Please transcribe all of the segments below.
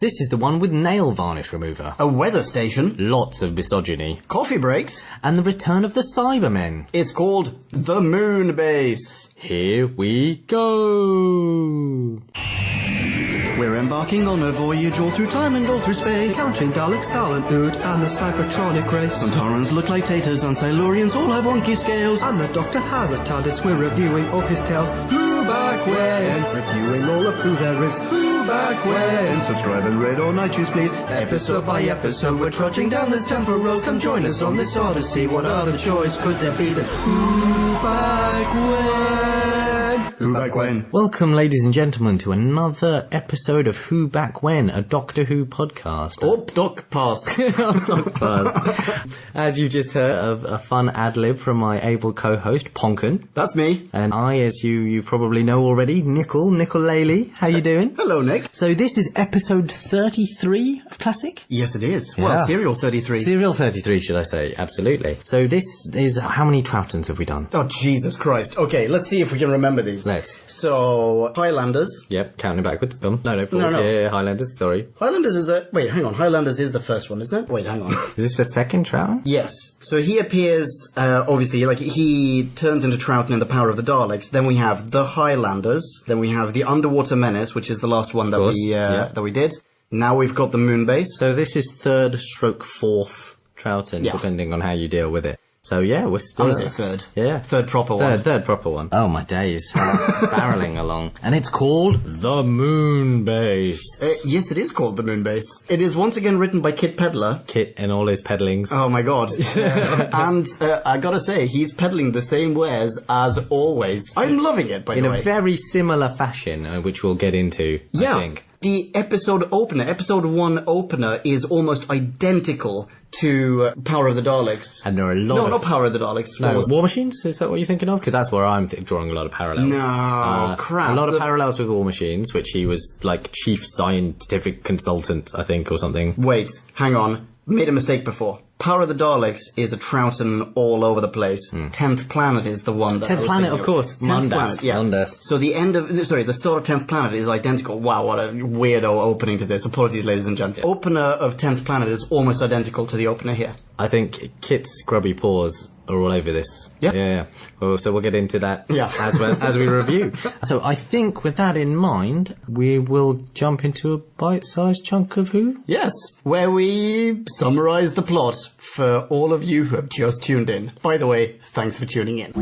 This is the one with nail varnish remover. A weather station. Lots of misogyny. Coffee breaks. And the return of the Cybermen. It's called the Moonbase. Here we go. We're embarking on a voyage all through time and all through space. Counting Daleks, Dal and Ood, and the Cybertronic race. Sontarans look like taters, and Silurians all have wonky scales. And the Doctor has a TARDIS, we're reviewing all his tales. Who back when? Reviewing all of who there is. Who back when? Subscribe and rate on iTunes, please. Episode by episode, we're trudging down this temporal road. Come join us on this odyssey. What other choice could there be than Who back when? Who back when? Welcome, ladies and gentlemen, to another episode of Who Back When, a Doctor Who podcast. Doc past. Doc past. As you just heard of a fun ad-lib from my able co-host, Ponkin. That's me. And I, as you probably know already, Nickel Laley. How you doing? Hello, Nick. So this is episode 33 of Classic? Yes, it is. Yeah. Well, Serial 33. Serial 33, should I say. Absolutely. So this is... How many Troughtons have we done? Oh, Jesus Christ. Okay, let's see if we can remember these. Let's. So, Highlanders. Yep, counting backwards. No, forwards. No. Yeah, Highlanders, sorry. Highlanders is the... Wait, hang on. Highlanders is the first one, isn't it? Wait, hang on. Is this the second Troughton? Yes. So he appears, obviously, like, he turns into Troughton in The Power of the Daleks. Then we have the Highlanders. Then we have the Underwater Menace, which is the last one that we did. Now we've got the Moonbase. So this is third/fourth Troughton, depending on how you deal with it. So yeah, we're still... I'm going to say third. Yeah. Third proper one. Third proper one. Oh, my days. Barreling along. And it's called The Moonbase. Yes, it is called The Moonbase. It is once again written by Kit Pedler. Kit and all his peddlings. Oh my god. And I gotta say, he's peddling the same wares as always. I'm loving it, by the way. In a very similar fashion, which we'll get into, I think. The episode opener, episode 1 opener, is almost identical to Power of the Daleks. And there are a lot No, of... not Power of the Daleks. No, War Machines? Is that what you're thinking of? Because that's where I'm drawing a lot of parallels. No, crap. A lot of parallels with War Machines, which he was, like, chief scientific consultant, I think, or something. Wait, hang on. Made a mistake before. Power of the Daleks is a Troughton all over the place. 10th Planet is the one that 10th Planet, of course. 10th Planet, yeah. Mondas. So the start of 10th Planet is identical. Wow, what a weirdo opening to this. Apologies, ladies and gents. Opener of 10th Planet is almost identical to the opener here. I think Kit's grubby paws are all over this. Yeah. Well, so we'll get into that as we review. So I think with that in mind, we will jump into a bite-sized chunk of Who? Yes, where we summarise the plot for all of you who have just tuned in. By the way, thanks for tuning in.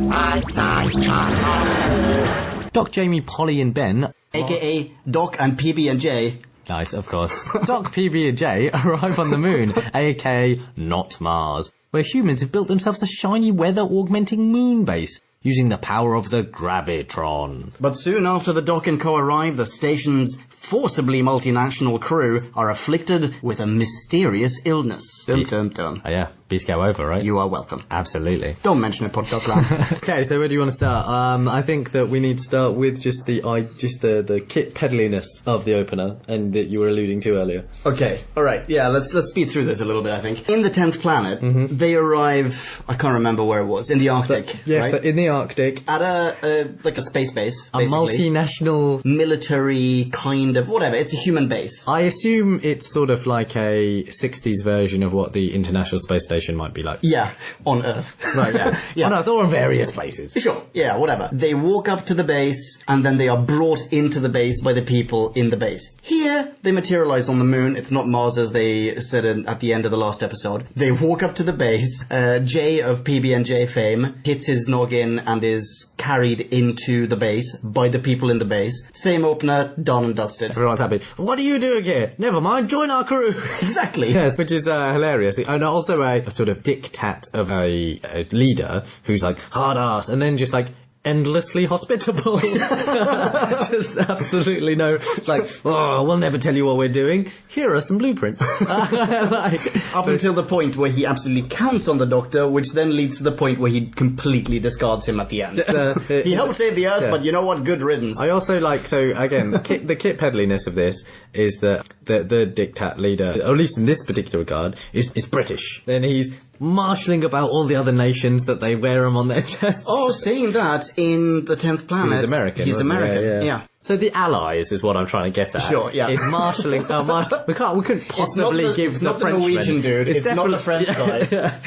Doc, Jamie, Polly and Ben, a.k.a. Doc and PB&J. Nice, of course. Doc, PB and J arrive on the moon, aka not Mars, where humans have built themselves a shiny weather-augmenting moon base, using the power of the gravitron. But soon after the Doc and Co arrive, the station's forcibly multinational crew are afflicted with a mysterious illness. Dum dum dum. Oh yeah, B-Scout over, right? You are welcome. Absolutely. Don't mention it, podcast land. Okay, so where do you want to start? I think that we need to start with just the Kit peddliness of the opener, and that you were alluding to earlier. Okay, alright, yeah, let's speed through this a little bit, I think. In the 10th Planet, they arrive, I can't remember where it was, in the Arctic. Yes, right? In the Arctic. At a space base, A basically. multinational... military kind of, whatever, it's a human base. I assume it's sort of like a 60s version of what the International Space Station might be like. Yeah, on Earth. Right, yeah. On Earth or in various places. Sure, yeah, whatever. They walk up to the base, and then they are brought into the base by the people in the base. Here, they materialize on the moon. It's not Mars, as they said at the end of the last episode. They walk up to the base. Jay of PB&J fame hits his noggin and is carried into the base by the people in the base. Same opener, done and dusted. Everyone's happy. What are you doing here? Never mind, join our crew. Exactly. Yes, which is hilarious. And also a sort of diktat of a leader who's like hard ass and then just like endlessly hospitable. Just absolutely no. It's like, oh, we'll never tell you what we're doing. Here are some blueprints. Up until the point where he absolutely counts on the Doctor, which then leads to the point where he completely discards him at the end. He helped save the Earth, but you know what? Good riddance. I also like, so again, the Kit peddliness of this is that the diktat leader, or at least in this particular regard, is British. And he's marshalling about all the other nations that they wear them on their chests. Oh, saying that, in the 10th Planet... He was American. He's American, yeah. So the allies is what I'm trying to get at. Sure, yeah. Is marshalling. We couldn't possibly give it's the not the Frenchman. Norwegian dude. It's not the French guy Yeah.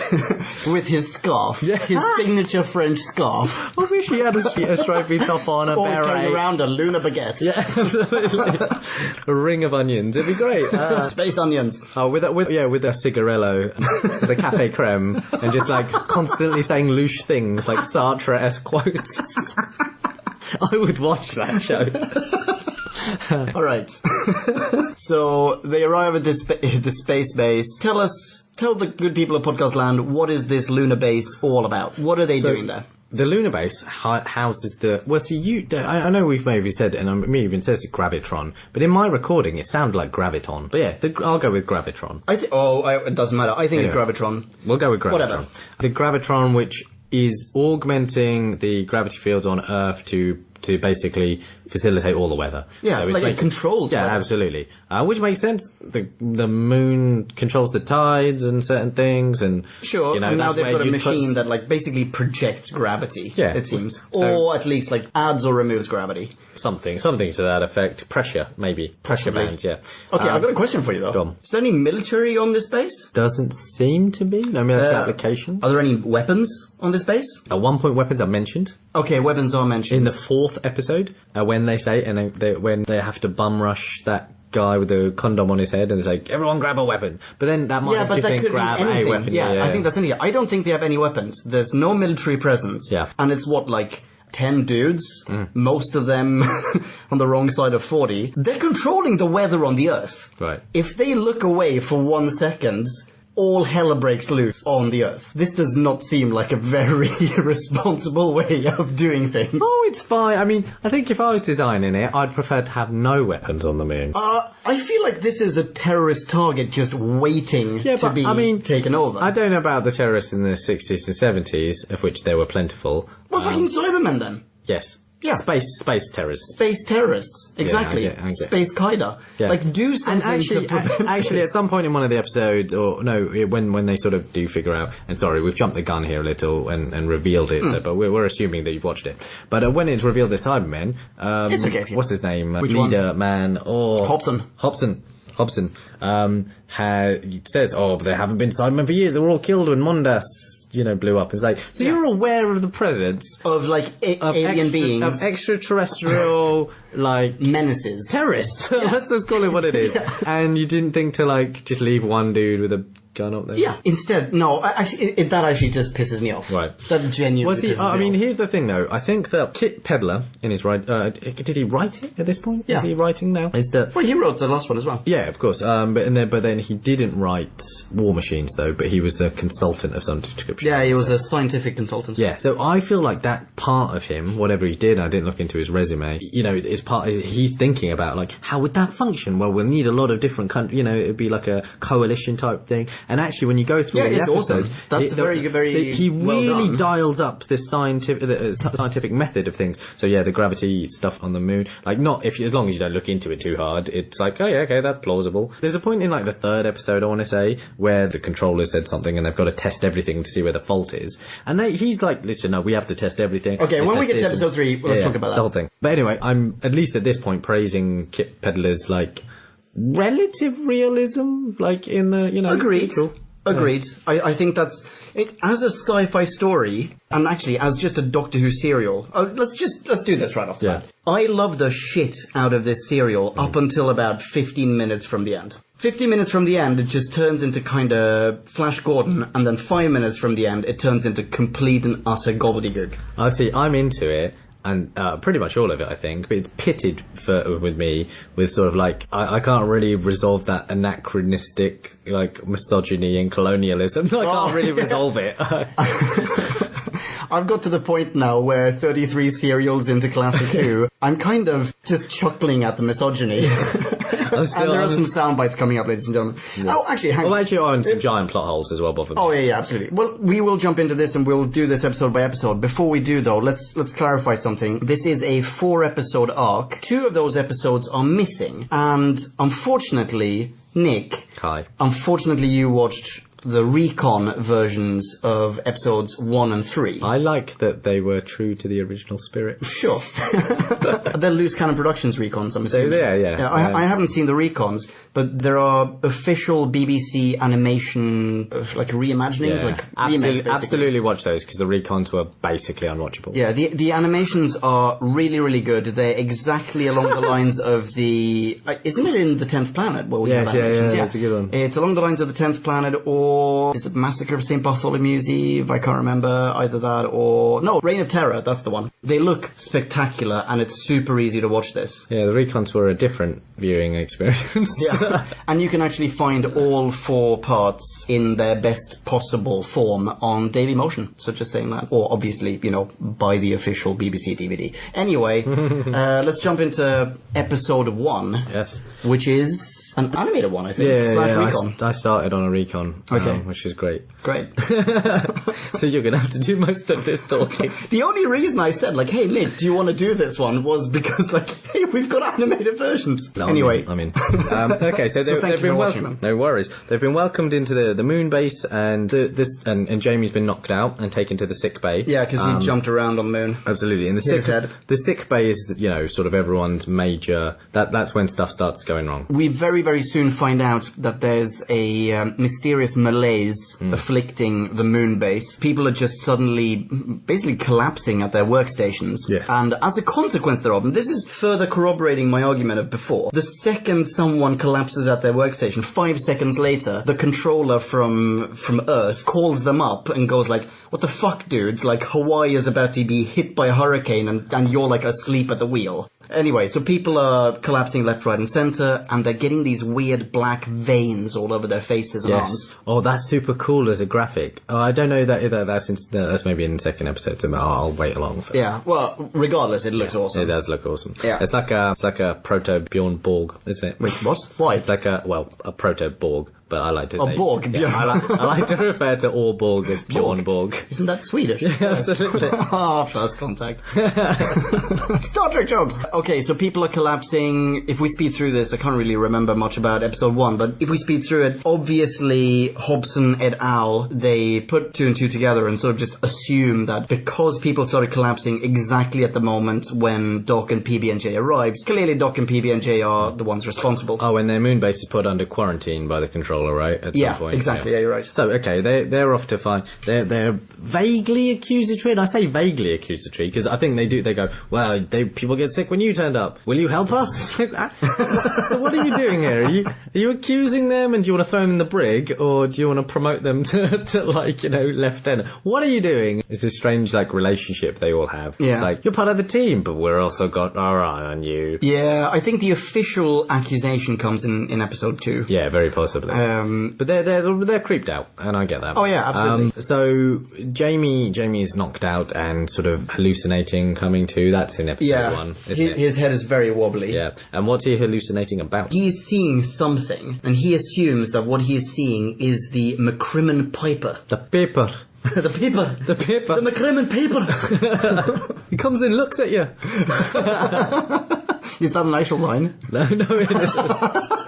with his scarf, his signature French scarf. I wish he had a stripy top on, a Always carrying beret. around a Luna baguette. Yeah, absolutely. A ring of onions. It'd be great. Space onions. Oh, with a cigarello, with a cafe creme, and just like constantly saying louche things like Sartre-esque quotes. I would watch that show. All right. So they arrive at the space base. Tell the good people of Podcast Land, what is this lunar base all about? What are they doing there? The lunar base houses the... Well, see, I know we've maybe said it, and me even says it, Gravitron, but in my recording it sounded like Graviton. But yeah, I'll go with Gravitron. It doesn't matter. I think it's Gravitron. We'll go with Gravitron. Whatever. The Gravitron, which is augmenting the gravity fields on Earth to basically facilitate all the weather. Yeah, so it controls Yeah, weather. absolutely. Which makes sense. The moon controls the tides and certain things, and Sure, and now they've got a machine that basically projects gravity, it seems. Or at least adds or removes gravity. Something to that effect. Pressure, maybe. Pressure bands, yeah. Okay, I've got a question for you though. Go on. Is there any military on this base? Doesn't seem to be. No military applications. Are there any weapons on this base? At one point, weapons are mentioned. Okay, weapons are mentioned. In the 4th episode, when they say, when they have to bum rush that guy with the condom on his head, and they say, everyone grab a weapon. But then that might have to grab a weapon. Yeah, I think that's anything. I don't think they have any weapons. There's no military presence. Yeah. And it's 10 dudes, most of them on the wrong side of 40. They're controlling the weather on the Earth. Right. If they look away for 1 second, all hell breaks loose on the Earth. This does not seem like a very responsible way of doing things. Oh, it's fine. I mean, I think if I was designing it, I'd prefer to have no weapons on the moon. I feel like this is a terrorist target just waiting to be taken over. I don't know about the terrorists in the 60s and 70s, of which there were plentiful. Well, fucking Cybermen then. Yes. Yeah. Space terrorists. Space terrorists. Exactly. Yeah, I get. Space Qaeda. Yeah. Do something to prevent actually, this. at some point in one of the episodes, or no, when they sort of do figure out, and sorry, we've jumped the gun here a little and revealed it, so, but we're assuming that you've watched it. But when it's revealed the Cybermen, it's okay if you... what's his name? Which Leader, one? man, or... Hobson says, but there haven't been Cybermen for years. They were all killed when Mondas, blew up. It's like, so you're aware of the presence of alien beings, of extraterrestrial menaces, terrorists. Let's just call it what it is. And you didn't think to just leave one dude with a gun up there? Yeah. Instead, no. Actually, that actually just pisses me off. Right. That genuinely. Well, see, I mean, here's the thing, though. I think that Kit Pedler, in his did he write it at this point? Yeah. Is he writing now? Well, he wrote the last one as well. Yeah, of course. But then he didn't write War Machines, though. But he was a consultant of some description. Yeah, he was a scientific consultant. Yeah. So I feel like that part of him, whatever he did, I didn't look into his resume. Is part. He's thinking about how would that function? Well, we'll need a lot of different countries. It'd be like a coalition type thing. And actually, when you go through all the episodes, awesome. That's very he well really done. dials up this scientific method of things. So yeah, the gravity stuff on the moon, as long as you don't look into it too hard, it's like, oh yeah, okay, that's plausible. There's a point in the 3rd episode, I want to say, where the controller said something and they've got to test everything to see where the fault is, and he's like, listen, no, we have to test everything. Okay, when we get to episode 3, let's talk about that. The whole thing. But anyway, I'm at least at this point praising Kit Pedler's relative realism, in the Agreed. Cool. Agreed. I think that's it, as a sci-fi story, and actually as just a Doctor Who serial. Let's do this right off the bat. I love the shit out of this serial up until about 15 minutes from the end. 15 minutes from the end, it just turns into kind of Flash Gordon, and then 5 minutes from the end, it turns into complete and utter gobbledygook. I see. I'm into it. And pretty much all of it, I think. But it's pitted with me with sort of I can't really resolve that anachronistic misogyny and colonialism. I can't really resolve it. I've got to the point now where 33 serials into Classic Who, I'm kind of just chuckling at the misogyny. And there are some sound bites coming up, ladies and gentlemen. Yeah. Oh, actually, hang on. Well, actually, and some giant plot holes as well, both of them. Oh, yeah, absolutely. Well, we will jump into this and we'll do this episode by episode. Before we do, though, let's clarify something. This is a 4-episode arc. 2 of those episodes are missing. And unfortunately, Nick... Hi. Unfortunately, you watched the recon versions of episodes 1 and 3. I like that they were true to the original spirit. Sure. They're Loose Cannon Productions recons, I'm assuming. Yeah. I haven't seen the recons, but there are official BBC animation, like reimaginings, like remakes, basically. Absolutely watch those, because the recons were basically unwatchable. Yeah, the animations are really, really good. They're exactly along the lines of the... isn't it in the 10th Planet? Where we have animations? Yeah, it's a good one. It's along the lines of the 10th Planet, or is it Massacre of St. Bartholomew's Eve? I can't remember either that, or... No, Reign of Terror, that's the one. They look spectacular, and it's super easy to watch this. Yeah, the recons were a different viewing experience. Yeah. And you can actually find all 4 parts in their best possible form on Dailymotion. So just saying that. Or obviously, buy the official BBC DVD. Anyway, let's jump into episode 1. Yes. Which is an animated one, I think. Slash recon. I started on a recon, okay. Which is great. Great. So you're going to have to do most of this talking. The only reason I said, hey, Nick, do you want to do this one was because, hey, we've got animated versions. No, anyway. I'm in. Okay, so they've been welcomed. No worries. They've been welcomed into the Moonbase, and and Jamie's been knocked out and taken to the sick bay. Yeah, because he jumped around on the moon. Absolutely. And the sick bay is, sort of everyone's major... That's when stuff starts going wrong. We very, very soon find out that there's a mysterious malaise afflicting the Moonbase. People are just suddenly basically collapsing at their workstations. Yeah. And as a consequence thereof, and this is further corroborating my argument of before, the second someone collapses at their workstation, 5 seconds later, the controller from Earth calls them up and goes what the fuck, dudes? Hawaii is about to be hit by a hurricane and you're asleep at the wheel. Anyway, so people are collapsing left, right, and centre, and they're getting these weird black veins all over their faces and arms. Oh, that's super cool as a graphic. Oh, I don't know that's maybe in the second episode. So I'll wait along for. Yeah, well, regardless, it looks awesome. It does look awesome. Yeah, it's like a proto Bjorn Borg, isn't it? Wait, what? Why? It's like a proto Borg. But I like to say... Borg, yeah, I like to refer to all Borg as Bjorn Borg. Isn't that Swedish? Yeah, absolutely. First contact. Star Trek jokes! Okay, so people are collapsing. If we speed through this, I can't really remember much about episode 1, but if we speed through it, obviously Hobson et al., they put 2 and 2 together and sort of just assume that because people started collapsing exactly at the moment when Doc and PB&J arrives, clearly Doc and PB&J are the ones responsible. Oh, and their Moonbase is put under quarantine by the controller, right? At some point. Exactly. Yeah, you're right. So, okay, they're off to find... They're vaguely accusatory, and I say vaguely accusatory, because I think they do... They go, well, people get sick when you turned up. Will you help us? So what are you doing here? Are you accusing them, and do you want to throw them in the brig, or do you want to promote them to lieutenant? What are you doing? It's this strange, relationship they all have. Yeah. It's you're part of the team, but we're also got our eye on you. Yeah, I think the official accusation comes in episode 2. Yeah, very possibly. But they're creeped out, and I get that. Oh yeah, absolutely. So Jamie is knocked out and sort of hallucinating, coming to. That's in episode 1, isn't it? His head is very wobbly. Yeah. And what's he hallucinating about? He is seeing something, and he assumes that what he is seeing is the McCrimmon Piper. The paper. The paper. The paper. The McCrimmon Paper. He comes in, looks at you. Is that an actual line? No, it isn't.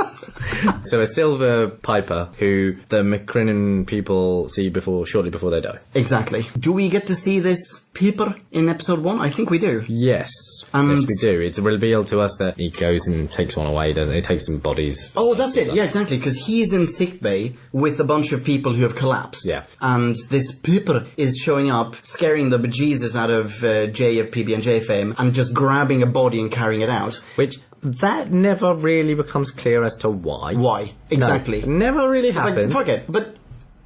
So a silver piper who the McCrinnon people see shortly before they die. Exactly. Do we get to see this paper in episode 1? I think we do. Yes. Yes, we do. It's revealed to us that he goes and takes one away, doesn't he? He takes some bodies. Oh, that's it. Yeah, exactly. Because he's in sickbay with a bunch of people who have collapsed. Yeah. And this paper is showing up, scaring the bejesus out of Jay of PB&J fame, and just grabbing a body and carrying it out. Which... That never really becomes clear as to why. Why? Exactly. No, never really happened. Fuck it. But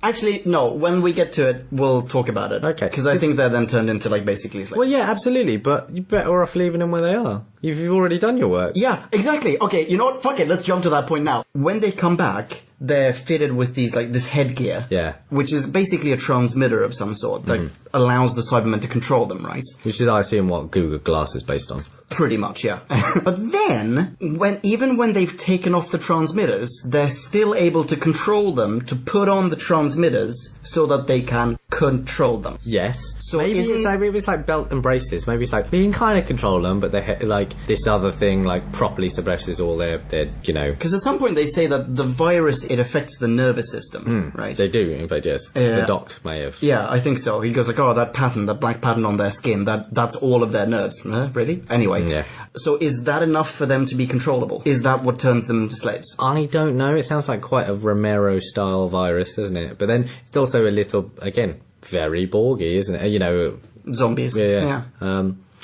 actually, no. When we get to it, we'll talk about it. Okay. Because I think they're then turned into basically. Well, yeah, absolutely. But you're better off leaving them where they are. You've already done your work. Yeah, exactly. Okay, you know what? Fuck it. Let's jump to that point now. When they come back, they're fitted with these this headgear. Yeah. Which is basically a transmitter of some sort that allows the Cybermen to control them, right? Which is, I assume, what Google Glass is based on. Pretty much, yeah. But then, even when they've taken off the transmitters, they're still able to control them, to put on the transmitters so that they can control them. Yes. So maybe it's like belt and braces. Maybe it's we can kind of control them, but they this other thing properly suppresses all their Because at some point they say that the virus it affects the nervous system, right? They do, in fact, yes. The doc may have. Yeah, I think so. He goes like, oh, that pattern, that black pattern on their skin, that's all of their nerves. Really? Anyway. Yeah. So is that enough for them to be controllable? Is that what turns them into slaves? I don't know. It sounds like quite a Romero-style virus, doesn't it? But then it's also a little, again, very Borgy, isn't it? You know... Zombies. Yeah.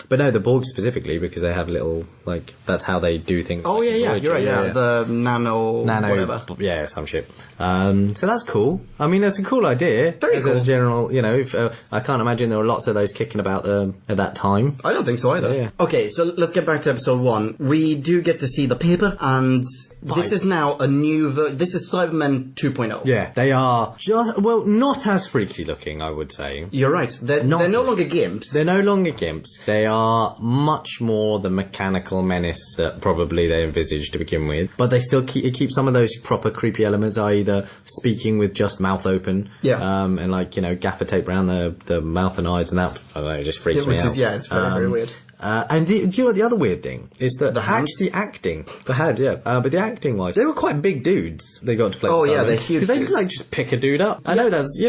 But no, the Borg specifically, because they have little, like, that's how they do things. Oh, like yeah, Voyager, you're right, yeah. The nano whatever. Yeah, some shit. So that's cool. I mean, that's a cool idea. Very cool. As a general, you know, if, I can't imagine there were lots of those kicking about at that time. I don't think so either. Yeah. Okay, so let's get back to episode 1. We do get to see the paper, and this is now a new this is Cybermen 2.0. Yeah, they are just, well, not as freaky looking, I would say. You're right. They're no longer gimps. They're no longer gimps. They are much more the mechanical menace that probably they envisaged to begin with. But they still keep some of those proper creepy elements, i.e. the speaking with just mouth open. Yeah. And like, you know, gaffer tape around the mouth and eyes and that. I don't know, it just freaks me out. It's very, very weird. And do you know what the other weird thing is? That the hands? actually acting, the head, yeah. But the acting wise, they were quite big dudes. They got to play. Oh the yeah, Cybermen. they're huge. Because they dudes. could like just pick a dude up. I know that's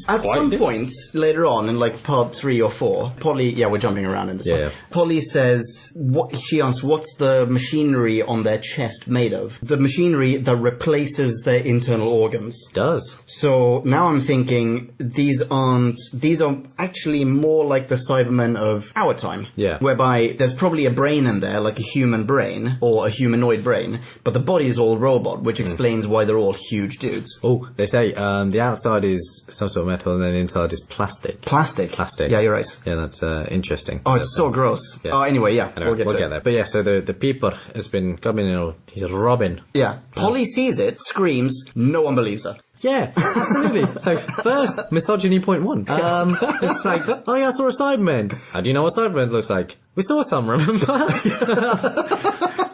at some point later on in like part 3 or 4, Polly. Yeah, we're jumping around in this one. Yeah. Polly says, she asks, "What's the machinery on their chest made of?" The machinery that replaces their internal organs. Does. So now I'm thinking these are actually more like the Cybermen of our time. Yeah. Whereby there's probably a brain in there, like a human brain, or a humanoid brain, but the body is all robot, which explains why they're all huge dudes. Oh, they say the outside is some sort of metal and then the inside is plastic. Plastic? Plastic. Yeah, you're right. Yeah, that's interesting. Oh, it's so gross. Yeah. Oh, anyway, yeah, Anyway, we'll get there. But yeah, so the peeper has been coming in, he's robbing. Yeah. Polly sees it, screams, no one believes her. Yeah, absolutely. So first, misogyny point 1. It's like, oh yeah, I saw a Cyberman. How do you know what Cyberman looks like? We saw some, remember?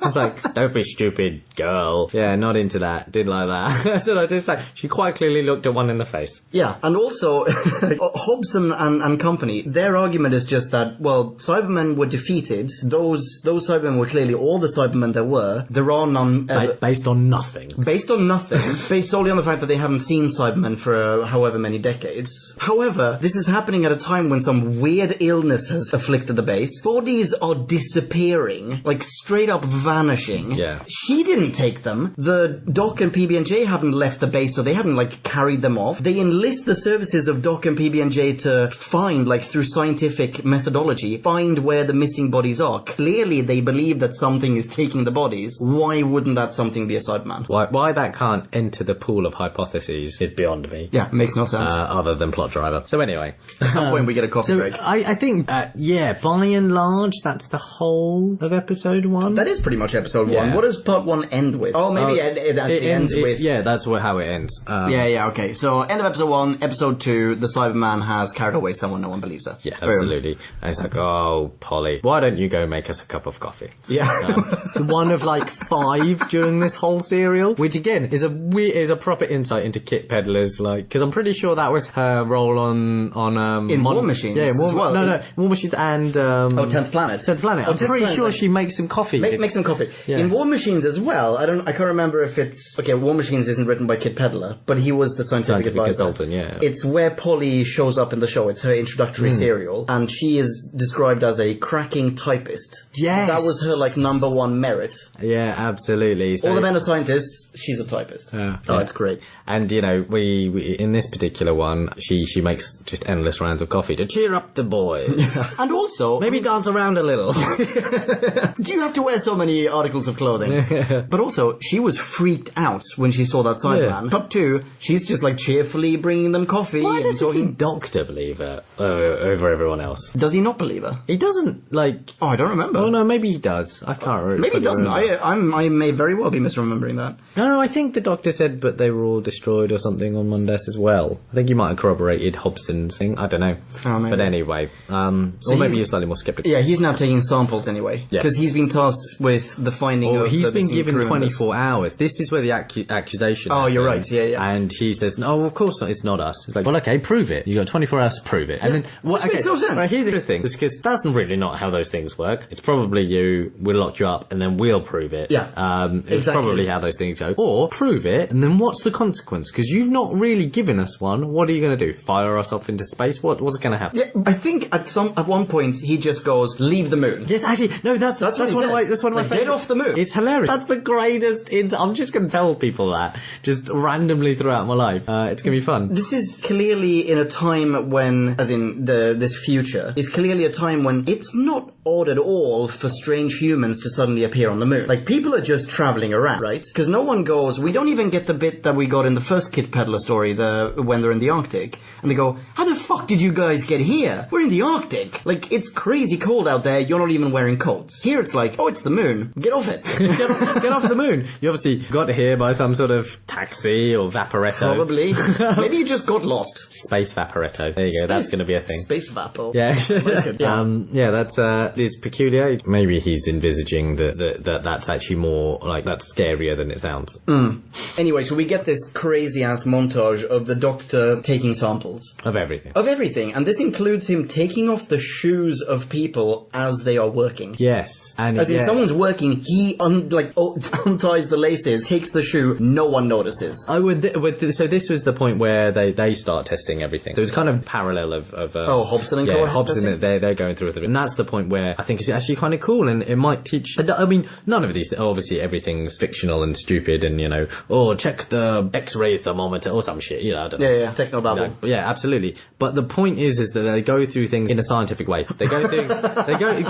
It's like, don't be stupid, girl. Yeah, not into that. Didn't like that. So I just like, she quite clearly looked at one in the face. Yeah, and also, Hobson and company, their argument is just that, well, Cybermen were defeated. Those Cybermen were clearly all the Cybermen there were. There are none... based on nothing. Based on nothing. Based solely on the fact that they haven't seen Cybermen for however many decades. However, this is happening at a time when some weird illness has afflicted the base. Bodies are disappearing. Like, straight up vanishing. Yeah. She didn't take them. The Doc and PB&J haven't left the base, so they haven't, like, carried them off. They enlist the services of Doc and PB&J to find, like, through scientific methodology, find where the missing bodies are. Clearly, they believe that something is taking the bodies. Why wouldn't that something be a Cyberman? Why that can't enter the pool of hypotheses is beyond me. Yeah, makes no sense. Other than plot driver. So anyway. At some point we get a coffee break. I think, yeah, by and large, that's the whole of episode 1. That is pretty much episode 1. Yeah. What does part 1 end with? Oh, maybe it actually ends with... Yeah, that's how it ends. Yeah, okay. So, end of episode 1, episode 2, the Cyberman has carried away someone, no one believes her. Yeah, Boom. absolutely. And it's like, oh, Polly, why don't you go make us a cup of coffee? Yeah. One of like 5 during this whole serial, which again is a proper insight into Kit Pedler's, like, because I'm pretty sure that was her role on in War Machines. Yeah, War War Machines and 10th Planet. 10th Planet. I'm pretty sure she makes some coffee. Make some coffee. Yeah. In War Machines as well, I can't remember if it's... Okay, War Machines isn't written by Kit Pedler, but he was the scientific advisor. consultant, yeah. It's where Polly shows up in the show. It's her introductory serial, and she is described as a cracking typist. Yes! That was her, like, #1 merit. Yeah, absolutely. So, all the men are scientists, she's a typist. Oh, it's great. And, you know, we in this particular one, she makes just endless rounds of coffee to cheer up the boys. And also... Maybe dance around a little. Do you have to wear so many articles of clothing? But also, she was freaked out when she saw that Cyberman. Yeah. Cut 2, she's just like cheerfully bringing them coffee. Why and doesn't talking... the doctor believe her over everyone else? Does he not believe her? He doesn't, like... Oh, I don't remember. Oh, no, maybe he does. I can't remember. Maybe he doesn't. I may very well be misremembering that. No, I think the doctor said, but they were all destroyed or something on Moonbase as well. I think you might have corroborated Hobson's thing. I don't know. Oh, maybe. But anyway, or maybe you're slightly more skeptical. Yeah, he's now taking samples anyway. Yeah. Because he's been tasked with the finding of he's the been missing given crew members. 24 hours. This is where the accusation Oh, you're happens. right. Yeah. And he says, no, of course not. It's not us. It's like, well, okay, prove it. You got 24 hours to prove it. And then, Which makes no sense. Right, here's the thing. It's because that's really not how those things work. It's probably you, we'll lock you up, and then we'll prove it. Yeah. It's Exactly. probably how those things go. Or prove it, and then what's the consequence? Because you've not really given us one. What are you going to do? Fire us off into space? What's going to happen? Yeah, I think at one point he just goes, "Leave the moon." Yes, actually, no. That's what he one of my. says. That's one of my Like, get favourite- off the moon. It's hilarious. That's the greatest. I'm just going to tell people that just randomly throughout my life. It's going to be fun. This is clearly in a time when, as in this future, is clearly a time when it's not odd at all for strange humans to suddenly appear on the moon. Like, people are just traveling around, right? Because no one goes, we don't even get the bit that we got in the first Kid Peddler story, when they're in the Arctic, and they go, how the fuck did you guys get here? We're in the Arctic. Like, it's crazy cold out there, you're not even wearing coats. Here it's like, oh, it's the moon. Get off it. Get off the moon. You obviously got here by some sort of taxi or vaporetto. Probably. Maybe you just got lost. Space vaporetto. There you go. That's going to be a thing. Space vapo. Yeah. That's is peculiar. Maybe he's envisaging that's actually more like that's scarier than it sounds. Anyway, so we get this crazy-ass montage of the Doctor taking samples. Of everything. Of everything. And this includes him taking off the shoes of people as they are working. Yes. And As in, someone's working, he unties the laces, takes the shoe, no one notices. So this was the point where they start testing everything. So it's kind of parallel of Hobson and Co. Hobson, Hobson, they're going through with it. And that's the point where I think it's actually kind of cool, and it might teach. I mean, none of these, obviously everything's fictional and stupid, and check the X-ray thermometer or some shit, I don't know. Yeah, technobabble. Yeah, absolutely. But the point is that they go through things in a scientific way. They go through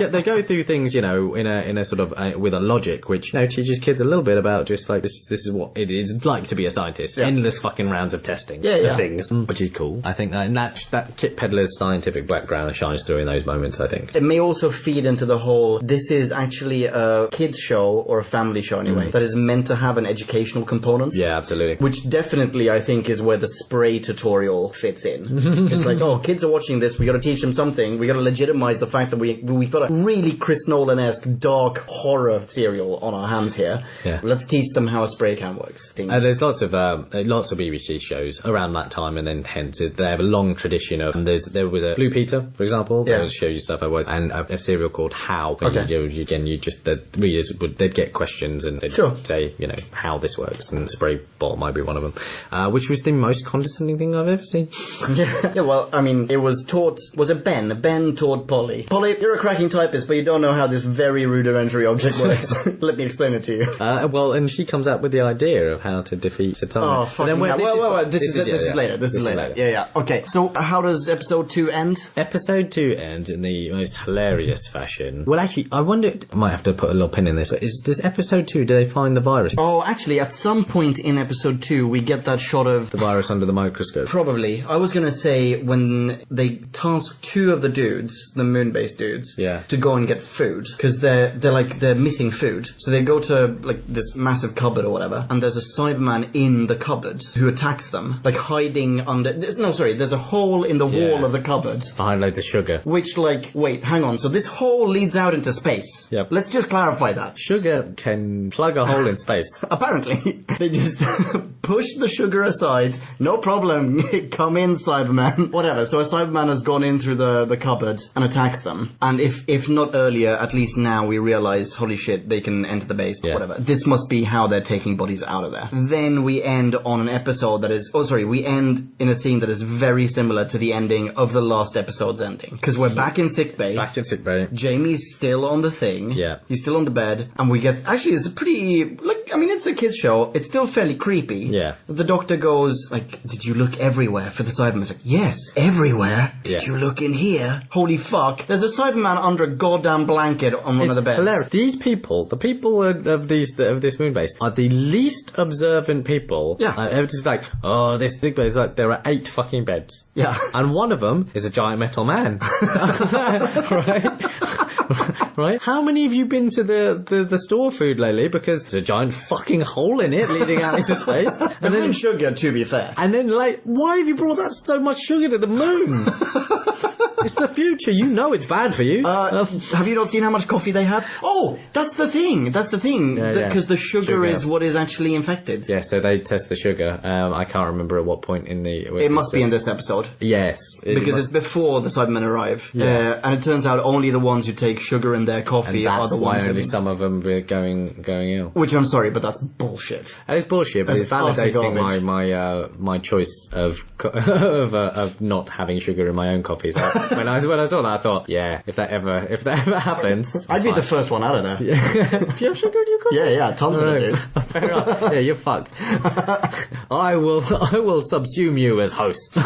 they go through things, in a sort of with a logic which teaches kids a little bit about just like this is what it is like to be a scientist. Yeah. Endless fucking rounds of testing Yeah. things, which is cool. I think that Kit Peddler's scientific background shines through in those moments, I think. It may also feed into the whole, this is actually a kids show, or a family show anyway, that is meant to have an educational component. Yeah, absolutely. Which definitely, I think, is where the spray tutorial fits in. It's like, oh, kids are watching this, we gotta teach them something, we gotta legitimize the fact that we've got a really Chris Nolan-esque dark horror serial on our hands here. Yeah. Let's teach them how a spray can works. There's lots of BBC shows around that time, and then hence they have a long tradition of. And there was a Blue Peter, for example, that would show you stuff otherwise, and a serial called How. Okay. The readers they'd get questions and they'd say how this works, and spray bottle might be one of them, which was the most condescending thing I've ever seen. Yeah, well, I mean, it was taught. Was it Ben? Ben taught Polly. Polly, you're a cracking typist, but you don't know how this very rudimentary object works. Let me explain it to you. And she comes up with the idea of how to defeat Satana. Oh, fucking hell. This is later. This is later. Yeah. Okay, so how does episode 2 end? Episode 2 ends in the most hilarious fashion. Well, actually, I wonder. I might have to put a little pin in this. But does episode 2? Do they find the virus? Oh, actually, at some point in episode 2, we get that shot of The virus under the microscope. Probably. I was gonna say when they task 2 of the dudes, the Moonbase dudes, to go and get food, because they're missing food. So they go to this massive cupboard or whatever, and there's a Cyberman in the cupboard who attacks them, hiding under. There's a hole in the wall of the cupboard behind loads of sugar. Which, wait, hang on. So this hole leads out into space. Yep. Let's just clarify that. Sugar can plug a hole in space. Apparently, they just push the sugar aside. No problem. Come in, Cyberman. Whatever. So a Cyberman has gone in through the cupboard and attacks them. And if not earlier, at least now we realize, holy shit, they can enter the base. But whatever. This must be how they're taking bodies out of there. Then we end on an episode that is... we end in a scene that is very similar to the ending of the last episode's ending. Because we're back in sickbay. Jamie's still on the thing. Yeah. He's still on the bed. And we get... Actually, it's a pretty... it's a kid's show. It's still fairly creepy. Yeah. The Doctor goes, did you look everywhere for the Cyberman? It's like, yes, everywhere. Did you look in here? Holy fuck. There's a Cyberman under a goddamn blanket on one of the beds. Hilarious. These people, the people of this Moonbase, are the least observant people. Yeah. It's just this big bed is there are 8 fucking beds. Yeah. And one of them is a giant metal man. Right? How many have you been to the store food lately? Because there's a giant fucking hole in it leading out into space. And then sugar, to be fair. And then, why have you brought that so much sugar to the moon? It's the future. You know it's bad for you. Have you not seen how much coffee they have? Oh, that's the thing. That's the thing. Because the sugar is what is actually infected. Yeah, so they test the sugar. I can't remember at what point in the... It must be in this episode. Yes. Because it's before the Cybermen arrive. Yeah. And it turns out only the ones who take sugar in their coffee are the ones why only some of them are going ill. Which I'm sorry, but that's bullshit. It's bullshit, but it's validating my choice of not having sugar in my own coffee. So when I saw that, I thought, yeah, if that ever happens, I'd be the first one out of there. Do you have sugar in your coffee? Yeah, tons of it, dude. Fair enough. Yeah, you're fucked. I will subsume you as host.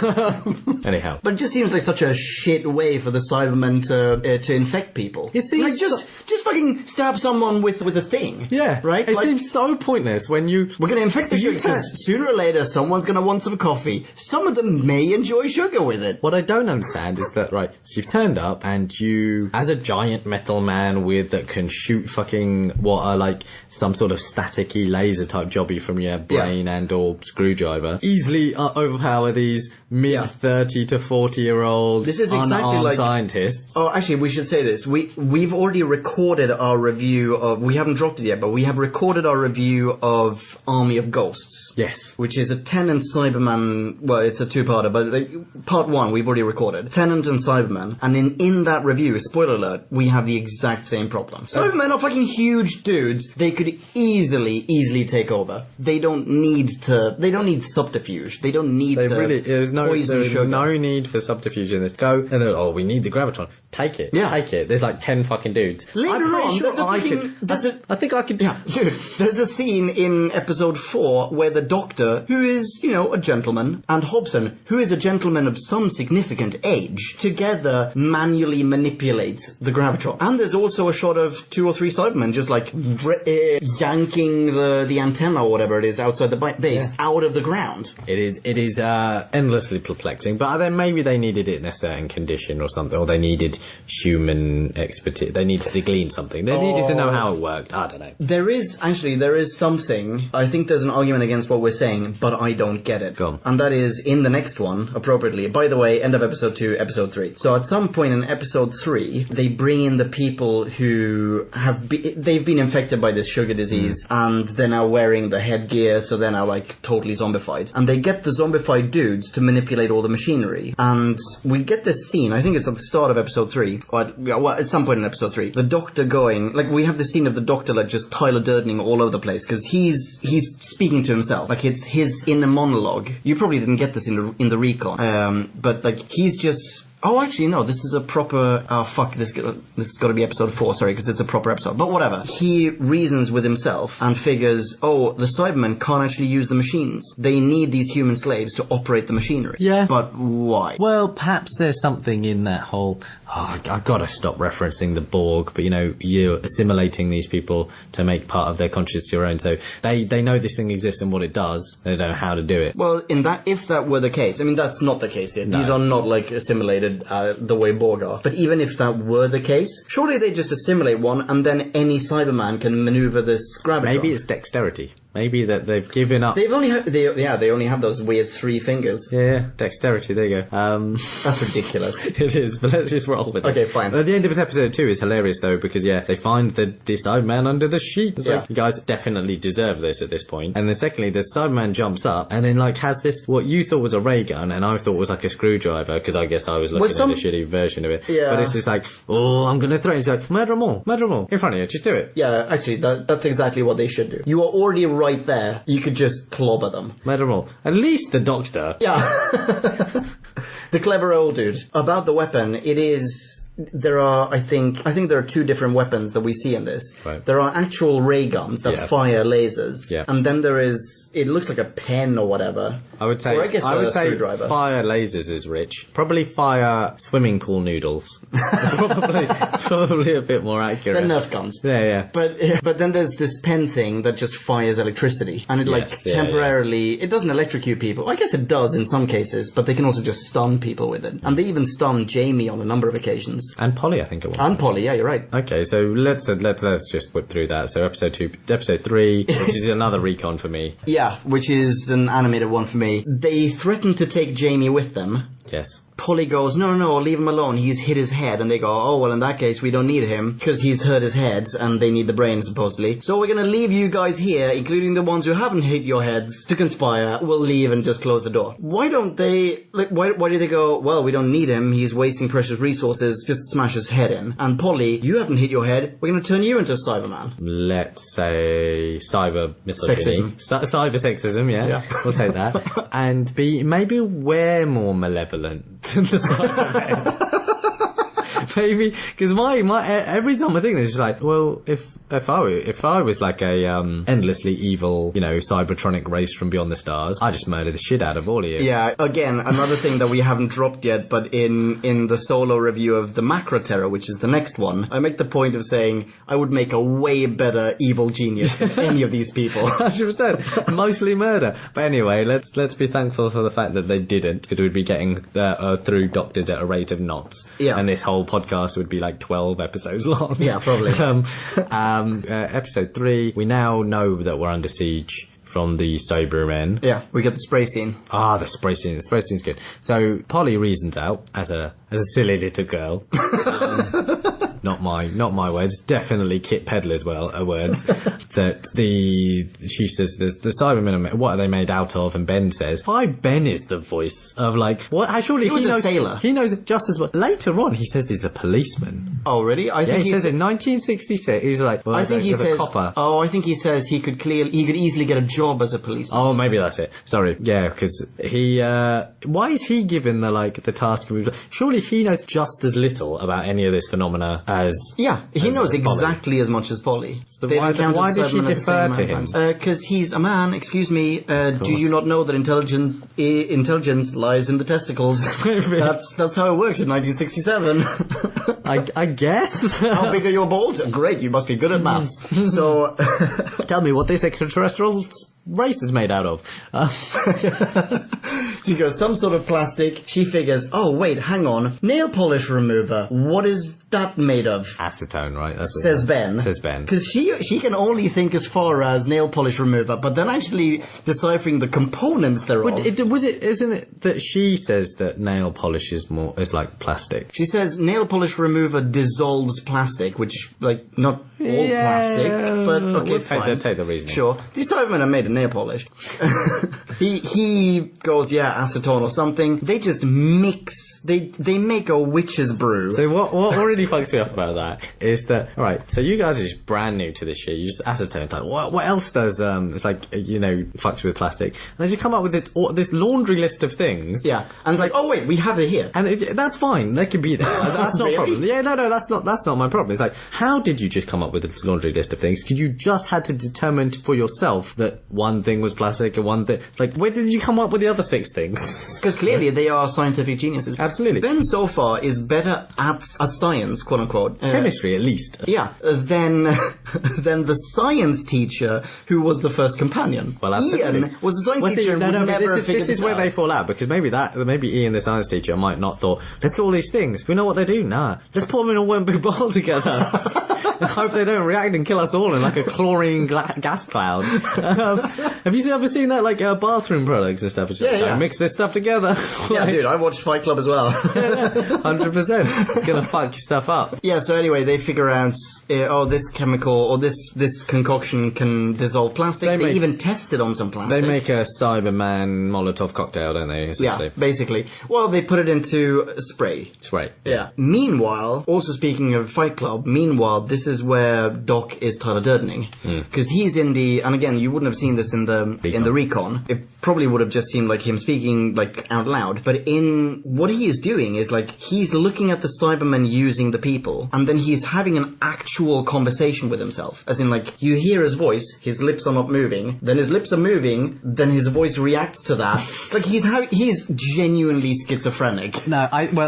Anyhow, but it just seems like such a shit way for the Cybermen to infect people. It seems like just fucking stab someone with a thing. Yeah, right. It seems so pointless when we're gonna infect you because sooner or later someone's gonna want some coffee. Some of them may enjoy sugar with it. What I don't understand is that so you've turned up and you, as a giant metal man that can shoot fucking what are like some sort of staticky laser type jobby from your brain and or screwdriver, easily overpower these mid-30 to 40-year-old unarmed scientists. Oh, actually, we should say this. We've already recorded our review of... We haven't dropped it yet, but we have recorded our review of Army of Ghosts. Yes. Which is a Tennant Cyberman... Well, it's a two-parter, but part one we've already recorded. Tennant and Cybermen. And in that review, spoiler alert, we have the exact same problem. Cybermen are fucking huge dudes. They could easily take over. They don't need subterfuge. They don't need There's no need for subterfuge in this. Go and then, we need the gravitron. Take it. Yeah. Take it. There's like 10 fucking dudes. Later on, I think I could. Yeah, dude. There's a scene in episode 4 where the Doctor, who is, a gentleman, and Hobson, who is a gentleman of some significant age, together manually manipulate the gravitron. And there's also a shot of 2 or 3 Cybermen just like yanking the antenna or whatever it is outside the base out of the ground. It is endlessly perplexing, but then maybe they needed it in a certain condition or something, or they needed human expertise. They needed to glean something. They needed to know how it worked. I don't know. There is something. I think there's an argument against what we're saying, but I don't get it. Go on. And that is in the next one, appropriately. By the way, end of episode 2, episode 3. So at some point in episode 3, they bring in the people who they've been infected by this sugar disease, and they're now wearing the headgear, so they're now like totally zombified. And they get the zombified dudes to manipulate all the machinery. And we get this scene, I think it's at the start of episode 3, or at some point in episode 3, the Doctor going, like we have the scene of the Doctor like just Tyler Durdening all over the place, because he's speaking to himself, like it's his inner monologue. You probably didn't get this in the recon, but like he's just... Oh, actually, no, this is a proper... Oh, fuck, this has got to be episode 4, sorry, because it's a proper episode. But whatever. He reasons with himself and figures, the Cybermen can't actually use the machines. They need these human slaves to operate the machinery. Yeah. But why? Well, perhaps there's something in that whole... I've got to stop referencing the Borg, but, you're assimilating these people to make part of their consciousness your own. So they know this thing exists and what it does. They don't know how to do it. Well, if that were the case... I mean, that's not the case here. No. These are not, like, assimilated the way Borg are. But even if that were the case, surely they just assimilate one and then any Cyberman can maneuver this gravitron. Maybe it's dexterity. Maybe that they've given up. They only have those weird 3 fingers. Yeah, dexterity, there you go. That's ridiculous. It is, but let's just roll with it. Okay, fine. At the end of episode 2 is hilarious though, because they find the Cyberman under the sheet. It's like, you guys definitely deserve this at this point. And then secondly, the Cyberman jumps up and then like has this, what you thought was a ray gun and I thought was like a screwdriver, because I guess I was looking at the shitty version of it. Yeah. But it's just like, I'm gonna throw it. He's like, murder them all, in front of you, just do it. Yeah, actually, that's exactly what they should do. You are already right there. You could just clobber them. Murder them all. At least the Doctor. Yeah. The clever old dude. About the weapon, it is... There are, I think there are 2 different weapons that we see in this. Right. There are actual ray guns that fire lasers. Yeah. And then there is, it looks like a pen or whatever. I would say, or I guess a screwdriver. Fire lasers is rich. Probably fire swimming pool noodles. It's probably a bit more accurate. They're Nerf guns. Yeah. But then there's this pen thing that just fires electricity. And it temporarily, it doesn't electrocute people. I guess it does in some cases, but they can also just stun people with it. And they even stun Jamie on a number of occasions. And Polly, I think it was. And Polly, yeah, you're right. Okay, so let's just whip through that. So episode 3, which is another recon for me. Yeah, which is an animated one for me. They threaten to take Jamie with them. Yes. Polly goes, no, leave him alone. He's hit his head. And they go, oh, well, in that case, we don't need him because he's hurt his head and they need the brain, supposedly. So we're going to leave you guys here, including the ones who haven't hit your heads, to conspire. We'll leave and just close the door. Why don't they, why do they go, well, we don't need him. He's wasting precious resources. Just smash his head in. And Polly, you haven't hit your head. We're going to turn you into a Cyberman. Let's say cyber misogyny. Cyber sexism, yeah. We'll take that. And maybe we're more malevolent than the Cybermen. Maybe, because my every time I think it's just like, well, if I was like a endlessly evil, cybertronic race from beyond the stars, I just murder the shit out of all of you. Yeah, again, another thing that we haven't dropped yet, but in the solo review of the Macro Terror, which is the next one, I make the point of saying I would make a way better evil genius than any of these people. 100%. Mostly murder. But anyway, let's be thankful for the fact that they didn't, because we'd be getting through Doctors at a rate of knots. Yeah. And this whole podcast would be like 12 episodes long. Yeah, probably. Episode 3, we now know that we're under siege from the Cybermen. Yeah, we get the spray scene. Ah, the spray scene. The spray scene's good. So Polly reasons out as a silly little girl. Not my words. Definitely Kit Pedler's words. That she says the Cybermen, what are they made out of? And Ben says, why Ben is the voice of like what? Surely he was a sailor. He knows it just as well. Later on, he says he's a policeman. Oh, really? He says in 1966. He's like, well, I think he says, a copper. Oh, I think he says he could easily get a job as a policeman. Oh, maybe that's it. Sorry. Yeah, because he. Why is he given the task of? Surely he knows just as little about any of this phenomena as. Yeah, he knows exactly Polly. as much as Polly. So why does she defer to him? Because he's a man. Excuse me. Do you not know that intelligence lies in the testicles? That's how it works in 1967. I guess. How big are your balls? Great, you must be good at maths. So, tell me what this extraterrestrial race is made out of. So he goes, some sort of plastic. She figures, oh wait, hang on, nail polish remover. What is that made of? Acetone, right? That's Says Ben. Because she can only think as far as nail polish remover, but then actually deciphering the components thereof. Isn't it that she says that nail polish is like plastic? She says nail polish remover dissolves plastic, which like not all plastic, but okay, we'll fine. Take the reasoning. Sure. These Cybermen are made of nail polish. He goes, yeah, acetone or something. They just mix. They make a witch's brew. So what really fucks me up about that is that, alright, so you guys are just brand new to this shit. You just acetone. Like, what else does, it's like, fucks with plastic. And they just come up with this laundry list of things. Yeah. And it's like, oh wait, we have it here. And that's fine. They could be there. That's not Really? a problem. Yeah, no, that's not my problem. It's like, how did you just come up with this laundry list of things? Could you just had to determine for yourself that one thing was plastic and one thing, like, where did you come up with the other 6 things? Because clearly they are scientific geniuses. Absolutely. Ben so far is better at science, quote unquote. Chemistry, at least. Yeah, than the science teacher who was the first companion. Well, absolutely. Ian was the science teacher who would never have figured this is where they fall out, because maybe Ian, the science teacher, might not thought, let's get all these things. We know what they do. Nah. Let's put them in a one big bowl together. I hope they don't react and kill us all in like a chlorine gas cloud. Have you ever seen that, like bathroom products and stuff? It's just, Yeah. mix this stuff together. Yeah, dude, I watched Fight Club as well. 100%. It's gonna fuck your stuff up. Yeah, so anyway, they figure out, this chemical or this concoction can dissolve plastic. They even test it on some plastic. They make a Cyberman Molotov cocktail, don't they? Yeah, basically. Well, they put it into spray. Spray. Yeah. Meanwhile, also speaking of Fight Club, this is where Doc is Tyler Durdening. Because he's in and again, you wouldn't have seen this in the recon. It probably would have just seemed like him speaking, like, out loud. But in what he is doing is, like, he's looking at the Cybermen using the people, and then he's having an actual conversation with himself. As in, like, you hear his voice, his lips are not moving, then his lips are moving, then his voice reacts to that. It's like he's genuinely schizophrenic.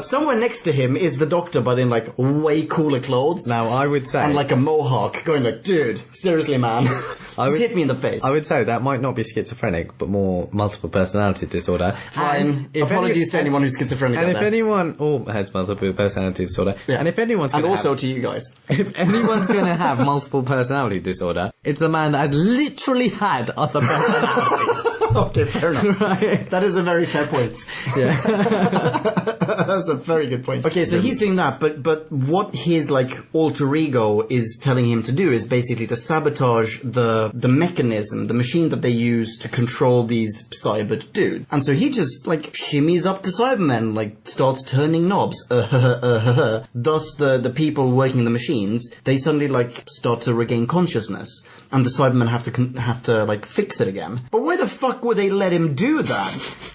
Somewhere next to him is the Doctor, but in, like, way cooler clothes. Now, I would say... And, like, a mohawk, going like, dude, seriously, man. Just hit me in the face. I would say that might not be schizophrenic, but more multiple personality disorder. Fine. Apologies to anyone who's schizophrenic. And if anyone has multiple personality disorder, and if anyone's and also to you guys, if anyone's going to have multiple personality disorder, it's the man that has literally had other personalities. Okay, fair enough. Right. That is a very fair point. Yeah. That's a very good point. Okay, so he's doing that, but what his like alter ego is telling him to do is basically to sabotage the mechanism, the machine that they use to control these cyber dudes. And so he just like shimmies up to Cybermen, like starts turning knobs. Thus the people working the machines, they suddenly like start to regain consciousness. And the Cybermen have to like fix it again. But why the fuck would they let him do that?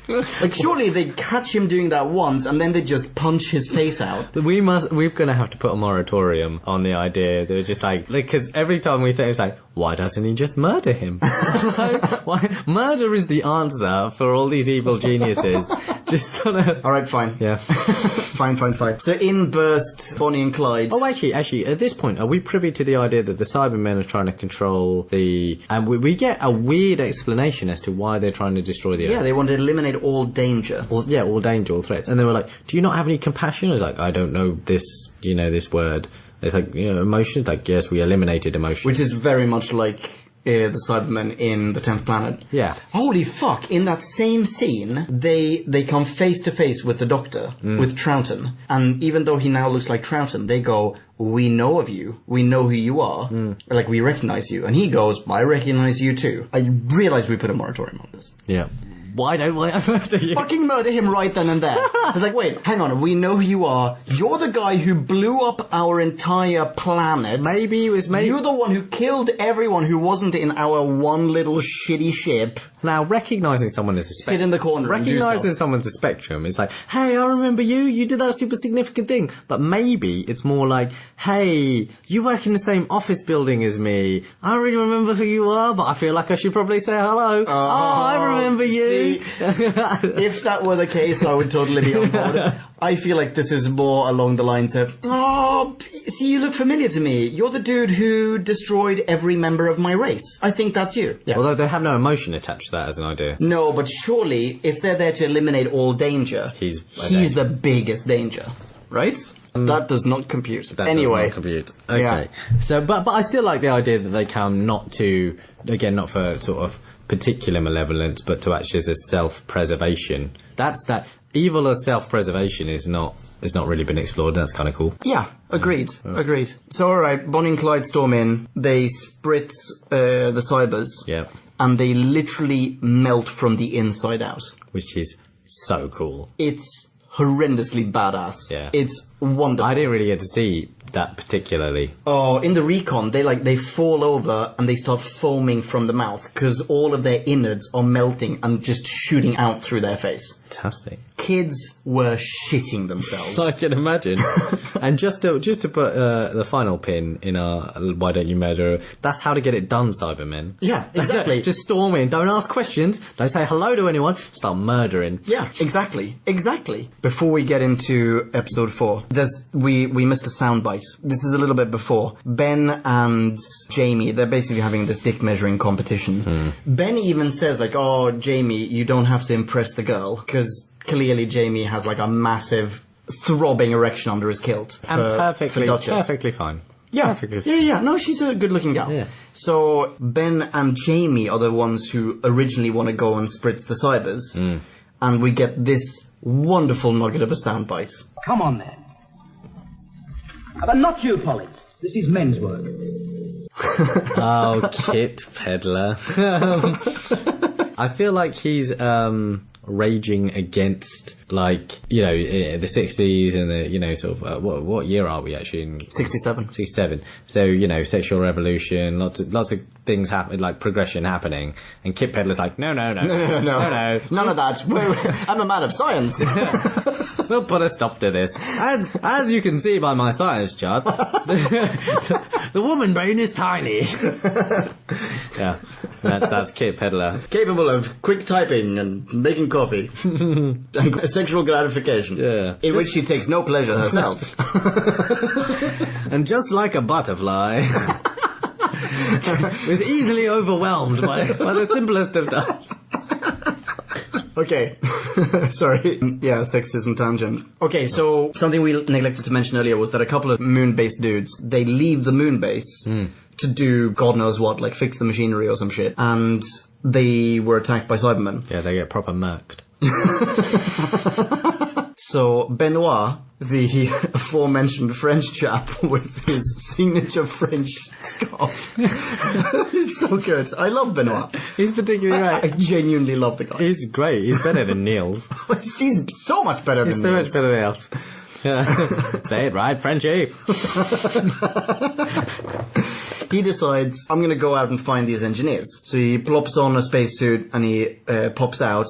Like, surely they'd catch him doing that once, and then they'd just punch his face out. We're gonna have to put a moratorium on the idea. They're just like, because every time we think, it's like, why doesn't he just murder him? Why? Murder is the answer for all these evil geniuses. Just sort of... Alright, fine. Yeah. Fine. So in burst Bonnie and Clyde. Oh, actually, at this point, are we privy to the idea that the Cybermen are trying to control the... And we get a weird explanation as to why they're trying to destroy the Earth. Yeah, they want to eliminate all danger. All danger, all threats. And they were like, do you not have any compassion? I was like, I don't know this, this word. It's like, emotion. Like, yes, we eliminated emotion. Which is very much like the Cybermen in the 10th Planet. Yeah. Holy fuck, in that same scene, they come face to face with the Doctor, with Troughton. And even though he now looks like Troughton, they go, we know of you. We know who you are. Like, we recognize you. And he goes, I recognize you too. I realize we put a moratorium on this. Yeah. Why don't I murder you? Fucking murder him right then and there. It's like, wait, hang on, we know who you are. You're the guy who blew up our entire planet. Maybe it was You're the one who killed everyone who wasn't in our one little shitty ship. Now, recognising someone as a spectrum... Sit in the corner and do Recognising stuff. someone's a spectrum is like, hey, I remember you. You did that super significant thing. But maybe it's more like, hey, you work in the same office building as me. I don't really remember who you are, but I feel like I should probably say hello. I remember you. See, if that were the case, I would totally be on board. I feel like this is more along the lines of, see, you look familiar to me. You're the dude who destroyed every member of my race. I think that's you. Yeah. Although they have no emotion attached to that as an idea. No, but surely, if they're there to eliminate all danger, he's the biggest danger, right? That does not compute. That does not compute. Okay. Yeah. So, but I still like the idea that they come not to, again, not for sort of particular malevolence, but to actually as a self-preservation. That evil as self-preservation is not really been explored. That's kind of cool. Yeah, agreed. So, alright, Bonnie and Clyde storm in. They spritz the cybers. Yeah. And they literally melt from the inside out. Which is so cool. It's horrendously badass. Yeah. It's wonderful. I didn't really get to see that particularly. Oh, in the recon, they fall over and they start foaming from the mouth because all of their innards are melting and just shooting out through their face. Fantastic. Kids were shitting themselves. I can imagine. And just to put the final pin in our Why Don't You Murder, that's how to get it done, Cybermen. Yeah, exactly. Just storm in, don't ask questions, don't say hello to anyone, start murdering. Yeah, exactly. Before we get into episode 4, we missed a soundbite. This is a little bit before. Ben and Jamie, they're basically having this dick measuring competition. Ben even says like, oh, Jamie, you don't have to impress the girl, because clearly Jamie has like a massive throbbing erection under his kilt. And perfectly fine. Yeah. Perfectly. Yeah. No, she's a good-looking gal. Yeah. So Ben and Jamie are the ones who originally want to go and spritz the cybers, and we get this wonderful nugget of a soundbite. Come on then. But not you, Polly. This is men's work. Oh, Kit Peddler. I feel like he's raging against, like, the 60s and the, sort of, what year are we actually in? 67. 67. So, sexual revolution, lots of things happen, like progression happening. And Kit Peddler's like, no. None of that. I'm a man of science. We'll put a stop to this. As you can see by my science chart, the woman brain is tiny. Yeah, that's Kit Peddler. Capable of quick typing and making coffee. And sexual gratification. Yeah. In which she takes no pleasure herself. And just like a butterfly, was easily overwhelmed by the simplest of tasks. Okay. Sorry. Yeah, sexism tangent. Okay, so something we neglected to mention earlier was that a couple of moon-based dudes, they leave the moon base to do God knows what, like fix the machinery or some shit. And they were attacked by Cybermen. Yeah, they get proper murked. So Benoit, the aforementioned French chap with his signature French scarf, he's so good. I love Benoit. He's particularly I right. genuinely love the guy. He's great. He's better than Niels. He's so much better He's than so Niels. much better than Niels. Yeah. Say it right, Frenchie. He decides, I'm going to go out and find these engineers. So he plops on a spacesuit and he pops out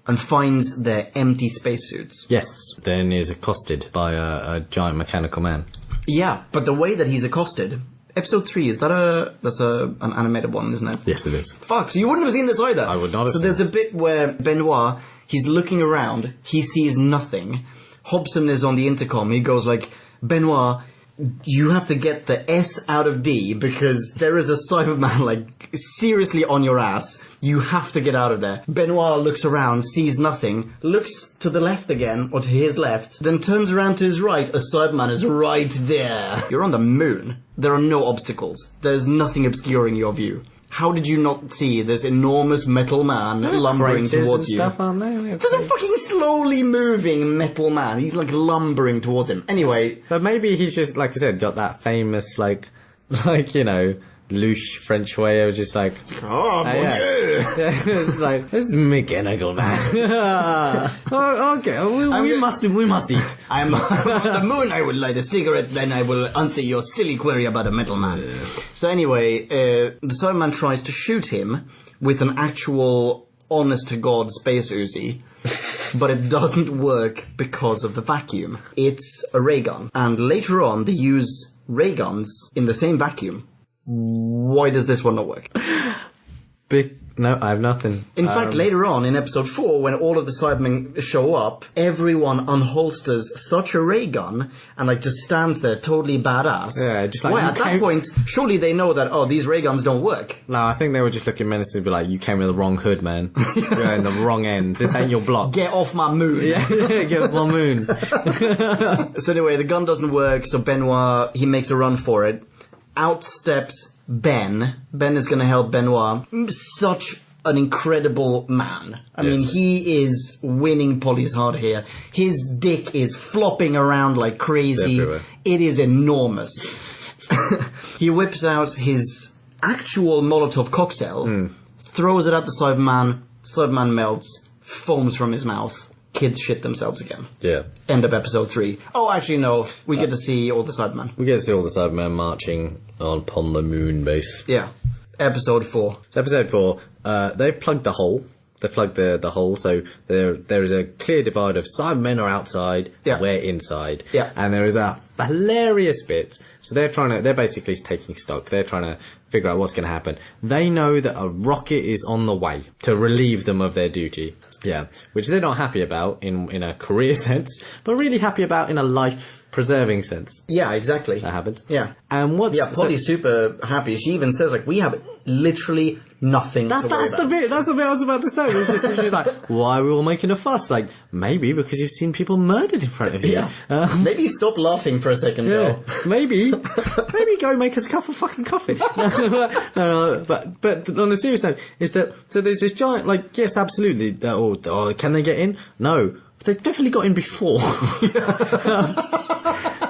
and finds their empty spacesuits. Yes. Then is accosted by a giant mechanical man. Yeah, but the way that he's accosted... Episode 3, that's an animated one, isn't it? Yes, it is. Fuck, so you wouldn't have seen this either. I would not have So seen there's a this. bit where Benoit, he's looking around, he sees nothing. Hobson is on the intercom, he goes like, Benoit, you have to get the S out of D because there is a Cyberman like seriously on your ass. You have to get out of there. Benoit looks around, sees nothing, looks to the left again, or to his left, then turns around to his right. A Cyberman is right there. You're on the moon. There are no obstacles. There's nothing obscuring your view. How did you not see this enormous metal man lumbering Craters towards and you? stuff, aren't they? There's a fucking slowly moving metal man. He's like lumbering towards him. Anyway, But maybe he's just, like I said, got that famous, like, you know, louche French way of just like, oh, mon yeah. Dieu. It's like, this is mechanical man. Oh, okay, we must eat. I'm on the moon. I will light a cigarette, then I will answer your silly query about a metal man. So anyway, the Cyberman tries to shoot him with an actual, honest-to-God space Uzi, but it doesn't work because of the vacuum. It's a ray gun, and later on they use ray guns in the same vacuum. Why does this one not work? No, I have nothing. In fact, later on in episode 4, when all of the Cybermen show up, everyone unholsters such a ray gun and like just stands there totally badass. Yeah, just like, Why, you at that came- point, surely they know that, oh, these ray guns don't work. No, I think they were just looking menacingly like, you came with the wrong hood, man. You're in the wrong end. This ain't your block. Get off my moon. Yeah, get off my moon. So anyway, the gun doesn't work, so Benoit, he makes a run for it. Out steps Ben. Ben is going to help Benoit. Such an incredible man. I mean, he is winning Polly's heart here. His dick is flopping around like crazy. Everywhere. It is enormous. He whips out his actual Molotov cocktail, throws it at the Cyberman. Cyberman melts, foams from his mouth. Kids shit themselves again. Yeah. End of episode 3. Oh, actually, no. We get to see all the Cybermen. We get to see all the Cybermen marching upon the Moonbase. Yeah. Episode 4. Episode 4, they've plugged the hole. They plugged the hole, so there is a clear divide of Cybermen are outside, Yeah. we're inside. Yeah. And there is a hilarious bit. So they're basically taking stock. They're trying to figure out what's going to happen. They know that a rocket is on the way to relieve them of their duty. Yeah. Which they're not happy about in a career sense, but really happy about in a life-preserving sense. Yeah, exactly. That happens. Yeah. And what's... Yeah, Polly's super happy. She even says, like, we have literally nothing to worry That's about. the bit I was about to say. It's just like, why are we all making a fuss? Like, maybe because you've seen people murdered in front of you. Yeah. Maybe stop laughing for a second, Yeah, though. maybe go make us a cup of fucking coffee. No, but on the serious note, is that, so there's this giant, like, yes, absolutely, can they get in? No. But they've definitely got in before.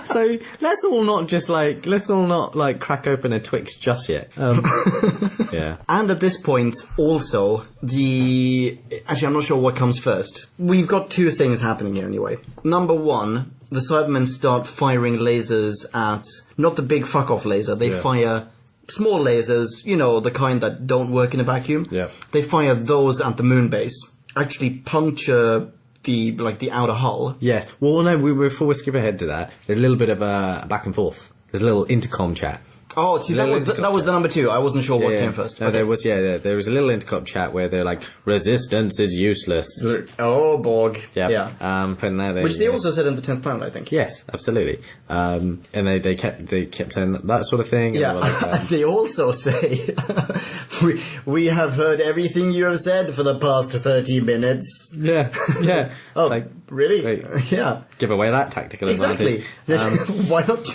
So let's all not crack open a Twix just yet. Yeah. And at this point, also, actually, I'm not sure what comes first. We've got two things happening here anyway. Number one, the Cybermen start firing lasers at, not the big fuck-off laser, they fire small lasers, you know, the kind that don't work in a vacuum. Yeah. They fire those at the Moonbase, actually puncture the outer hull. Yes. Well, no, before we skip ahead to that, there's a little bit of a back and forth. There's a little intercom chat. Oh, see, that was the number two. I wasn't sure what came first. No, Okay. there was a little intercom chat where they're like, resistance is useless. Oh, Borg. Yep. Yeah. Putting that in. Which they also said in the 10th Planet, I think. Yes, absolutely. And they kept saying that sort of thing. And Yeah, they were like, they also say, we have heard everything you have said for the past 30 minutes. yeah. Oh, Like, Really? Great. Yeah. Give away that tactical Exactly. advantage. Why not?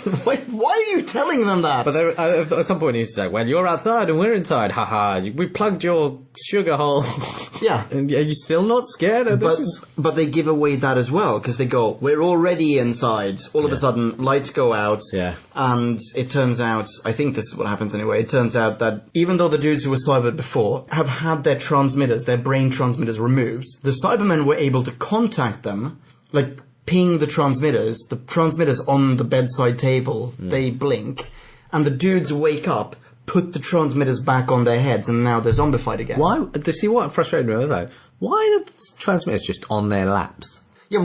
Why are you telling them that? But there, at some point you say, well, you're outside and we're inside. Haha, we plugged your sugar hole. Yeah. And are you still not scared? But they give away that as well, because they go, we're already inside. All of a sudden, lights go out. Yeah. And it turns out, I think this is what happens anyway, it turns out that even though the dudes who were cybered before have had their transmitters, their brain transmitters removed, the Cybermen were able to contact them, like ping the transmitters on the bedside table, they blink, and the dudes wake up, put the transmitters back on their heads, and now they're zombified again. Why? See what frustrated me was like, why are the transmitters just on their laps? Yeah,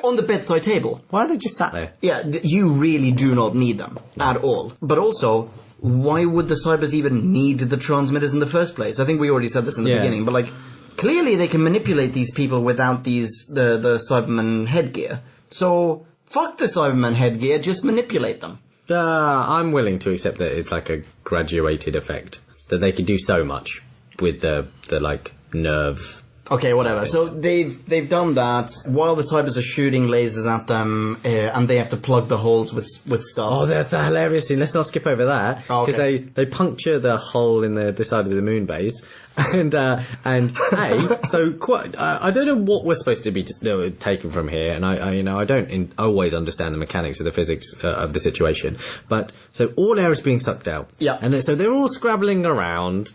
on the bedside table. Why are they just sat there? Yeah, you really do not need them at all. But also, why would the cybers even need the transmitters in the first place? I think we already said this in the beginning, but like, clearly they can manipulate these people without the Cyberman headgear. So, fuck the Cyberman headgear, just manipulate them. I'm willing to accept that it's like a graduated effect. That they can do so much with the like, nerve. Okay, whatever. So they've done that while the cybers are shooting lasers at them, and they have to plug the holes with stuff. Oh, that's the hilarious scene. Let's not skip over that because they puncture the hole in the side of the Moonbase, I don't know what we're supposed to be taken from here, and I don't always understand the mechanics of the physics of the situation, but so all air is being sucked out, and so they're all scrabbling around.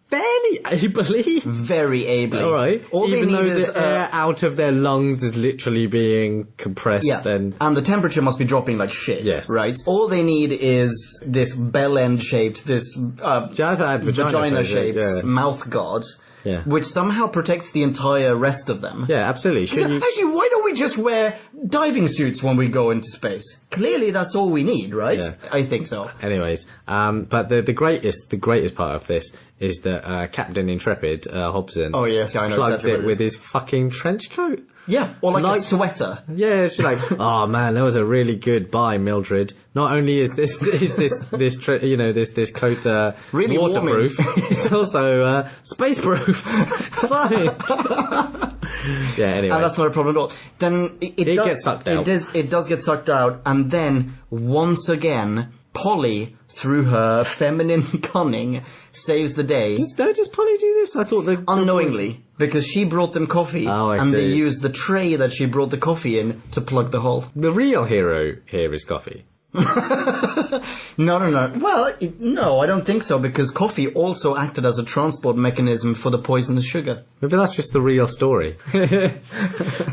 Fairly ably. Very ably. All right. Even though the air out of their lungs is literally being compressed and the temperature must be dropping like shit. Yes. Right? All they need is this bell end shaped, this vagina shaped mouth guard. Yeah. Which somehow protects the entire rest of them. Yeah, absolutely. Actually, why don't we just wear diving suits when we go into space? Clearly, that's all we need, right? Yeah. I think so. Anyways, but the greatest part of this is that Captain Intrepid Hobson. Oh yes, I know. Plugs exactly it with his fucking trench coat. Yeah, or like a sweater. Yeah, she's like, oh man, that was a really good buy, Mildred. Not only is this coat really waterproof, it's also space proof. It's fine. Yeah, anyway, and that's not a problem at all. Then it gets sucked out. It does get sucked out, and then once again, Polly, through her feminine cunning, saves the day. Does Polly do this? I thought unknowingly, because she brought them coffee, and they used the tray that she brought the coffee in to plug the hole. The real hero here is coffee. No. Well, no, I don't think so, because coffee also acted as a transport mechanism for the poisonous sugar. Maybe that's just the real story.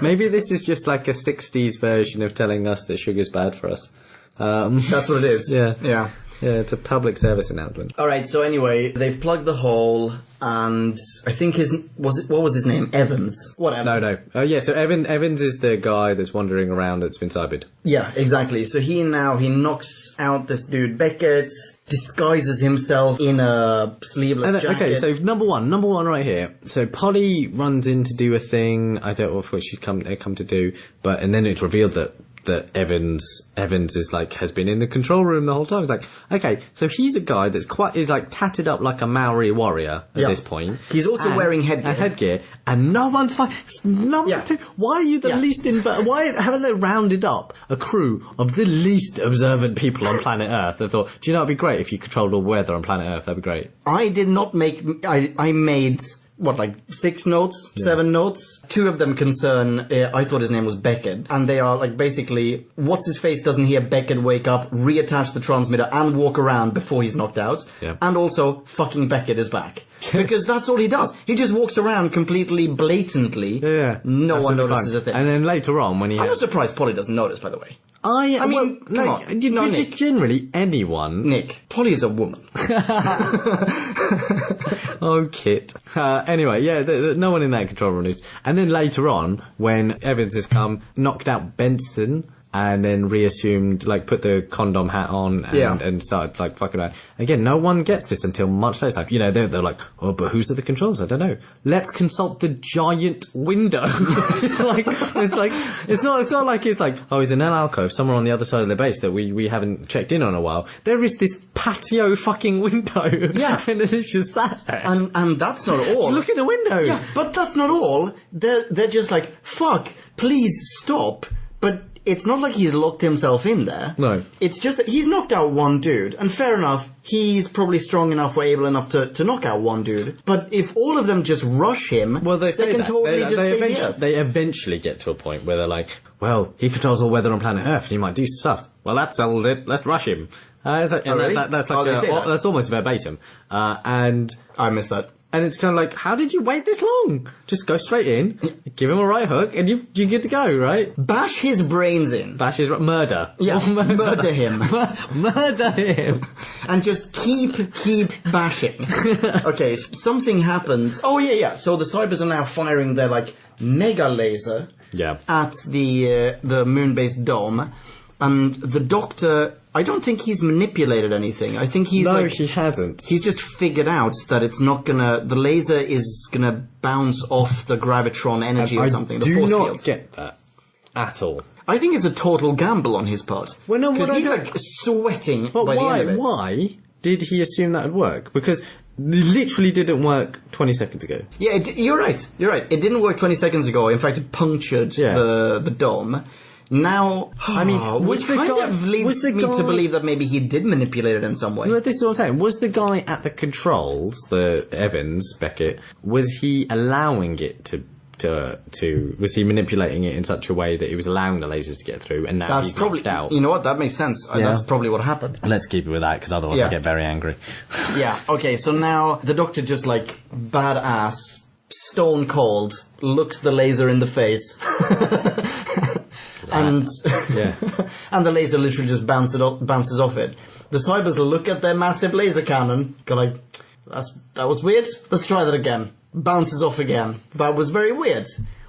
Maybe this is just like a 60s version of telling us that sugar's bad for us. That's what it is. Yeah, it's a public service announcement. Alright, so anyway, they've plugged the hole, and I think what was his name? Evans. Whatever. No. So Evans is the guy that's wandering around that's been cybered. Yeah, exactly. So he knocks out this dude Beckett, disguises himself in a sleeveless jacket. Okay, so number one right here. So Polly runs in to do a thing. I don't know what she's come to do, and then it's revealed that Evans is like has been in the control room the whole time. It's like, okay, so he's a guy that's is like tatted up like a Maori warrior at this point. He's also wearing headgear, and no one's fine. Why are you the least why haven't they rounded up a crew of the least observant people on planet Earth? They thought, do you know it'd be great if you controlled all weather on planet Earth? That'd be great. I did not make. I made. What, like 6 notes? 7 notes? 2 of them concern, I thought his name was Beckett, and they are like basically, what's-his-face doesn't hear Beckett wake up, reattach the transmitter, and walk around before he's knocked out, and also, fucking Beckett is back. Because that's all he does. He just walks around completely blatantly. Yeah. No one notices a thing. And then later on, when I'm not surprised Polly doesn't notice, by the way. I mean, come on. Just generally anyone. Nick, Polly is a woman. Oh, Kit. Anyway, no one in that control room is. And then later on, when Evans has come, knocked out Benson, and then reassumed, like, put the condom hat on and started, like, fucking around. Again, no one gets this until much later. Like, they're like, oh, but who's at the controls? I don't know. Let's consult the giant window. It's not like it's like, oh, he's in an alcove somewhere on the other side of the base that we haven't checked in on a while. There is this patio fucking window. Yeah. And then it's just sat there. And that's not all. Just look in the window. Yeah, but that's not all. They're just like, fuck, please stop, but it's not like he's locked himself in there. No. It's just that he's knocked out one dude, and fair enough, he's probably strong enough or able enough to knock out one dude. But if all of them just rush him, Well, they say can that. totally just save the Earth. They eventually get to a point where they're like, well, he controls all weather on planet Earth and he might do some stuff. Well, that settles it. Let's rush him. That's really? That's Oh, like they say that? that's almost verbatim. And I missed that. it's kind of like, how did you wait this long? Just go straight in, give him a right hook, and you're good to go, right? Bash his brains in. Bash is murder. Yeah, murder him. Murder him. And just keep bashing. Okay, something happens. Oh, yeah. So the Cybers are now firing their, like, mega laser Yeah. at the Moonbase dome. And the Doctor, I don't think he's manipulated anything. I think he's he hasn't. he's just figured out that it's not gonna, the laser is gonna bounce off the gravitron energy or something. The do force not field. get that at all. I think it's a total gamble on his part. Well, no, because what I he's don't- like sweating But by the why? end of it. Why did he assume that would work? Because it literally didn't work 20 seconds ago. Yeah, you're right. You're right. It didn't work 20 seconds ago. In fact, it punctured Yeah. the dome. Now, I mean, was which the kind guy- of leads was the me to guy- believe that maybe he did manipulate it in some way. But this is what I'm saying. Was the guy at the controls, the Evans, Beckett, was he allowing it to was he manipulating it in such a way that he was allowing the lasers to get through, and now That's he's probably, knocked out? you know what, that makes sense. Yeah. That's probably what happened. Let's keep it with that, because otherwise Yeah. I get very angry. Yeah, okay, so now the Doctor just like badass, stone cold, looks the laser in the face. And Yeah. and the laser literally just bounces off it. The Cybers look at their massive laser cannon, go like, that was weird. Let's try that again. Bounces off again. That was very weird.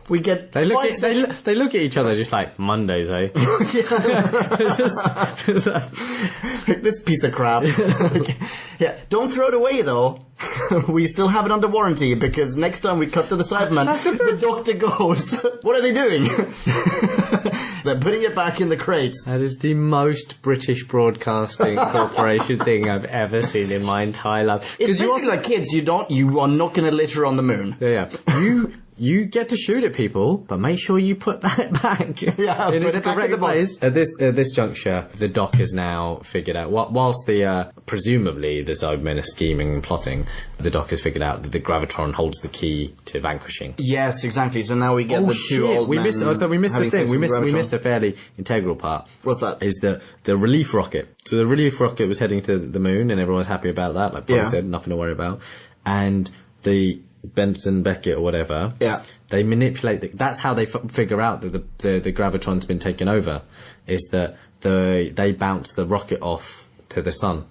We get They look 5 at seconds. they look at each other just like Mondays, eh? This piece of crap. Okay. Yeah, don't throw it away though. We still have it under warranty because next time we cut to the Cybermen, the Doctor goes, "What are they doing?" They're putting it back in the crates. That is the most British Broadcasting Corporation thing I've ever seen in my entire life. It's basically like kids. You are not going to litter on the moon. Yeah. You get to shoot at people, but make sure you put that back Yeah, in put its it back in correct the box. place. At this juncture, the Doc has now figured out, whilst the presumably the Cybermen are scheming and plotting, the Doc has figured out that the gravitron holds the key to vanquishing. Yes, exactly. So now we get the two old we men missed. So we missed the having thing. sex We with missed Gravitron. a fairly integral part. What's that? Is the relief rocket. So the relief rocket was heading to the moon, and everyone was happy about that. Like Paul Yeah. said, nothing to worry about. And the Benson, Beckett, or whatever. Yeah. They manipulate. That's how they figure out that the gravitron's been taken over. Is that they bounce the rocket off to the sun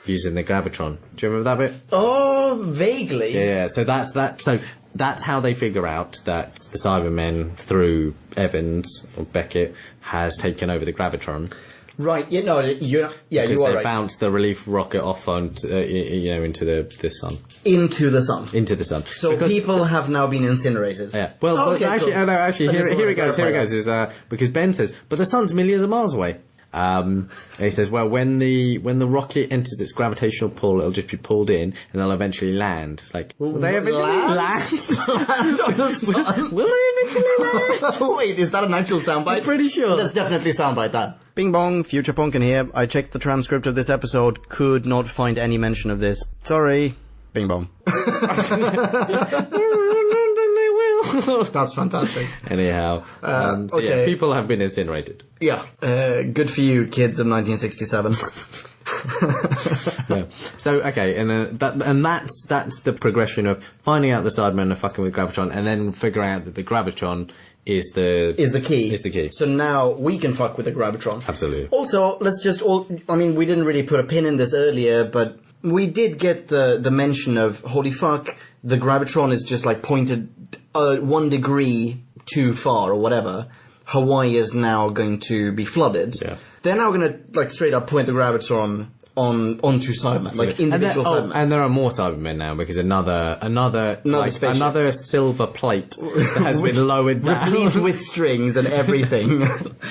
using the gravitron. Do you remember that bit? Oh, vaguely. Yeah. So that's that. So that's how they figure out that the Cybermen, through Evans or Beckett, has taken over the gravitron. Right. You know. Because you are they right. bounce the relief rocket off on, into the sun. Into the sun. Into the sun. So Because- people have now been incinerated. Yeah. Well, Oh, okay, actually, cool. no, actually, I just here wanted it to goes. Here it clarify goes. Is because Ben says, but the sun's millions of miles away. And he says, well, when the rocket enters its gravitational pull, it'll just be pulled in, and they'll eventually land. It's like, will they eventually land? Land on the sun. Will they eventually land? Wait, is that an actual soundbite? I'm pretty sure. Let's definitely soundbite that. Bing bong, Future Punkin here. I checked the transcript of this episode, could not find any mention of this. Sorry. Bing bong. That's fantastic. Anyhow, so yeah, okay. people have been incinerated. Yeah. Good for you, kids of 1967. Yeah. So okay, and then that's the progression of finding out the Cybermen are fucking with gravitron, and then figuring out that the gravitron is the key. Is the key. So now we can fuck with the gravitron. Absolutely. Also, let's just I mean, we didn't really put a pin in this earlier, but we did get the mention of, holy fuck, the gravitron is just like pointed 1 degree too far or whatever. Hawaii is now going to be flooded. Yeah. They're now going to like straight up point the gravitron onto Cybermen, like individual Cybermen. And there are more Cybermen now because another spaceship. another silver plate that has been lowered down. Replete with strings and everything.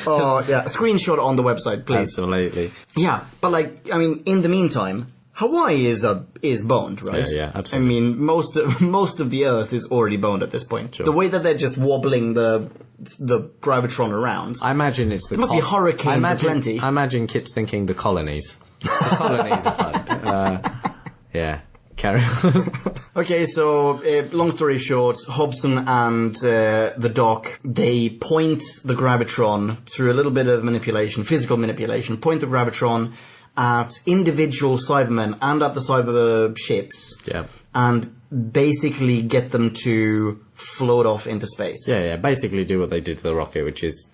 Oh, yeah. Screenshot on the website, please. Absolutely. Yeah, but like, I mean, in the meantime, Hawaii is boned, right? Yeah, absolutely. I mean, most of the Earth is already boned at this point. Sure. The way that they're just wobbling the gravitron around. I imagine it's the... There must be hurricanes aplenty. I imagine Kit's thinking the colonies. The colonies are fun. Yeah. Carry on. Okay, so long story short, Hobson and the Doc, they point the gravitron through a little bit of manipulation, physical manipulation, point the gravitron at individual Cybermen and at the cyber ships. Yeah. And basically get them to float off into space. Yeah, basically do what they did to the rocket, which is,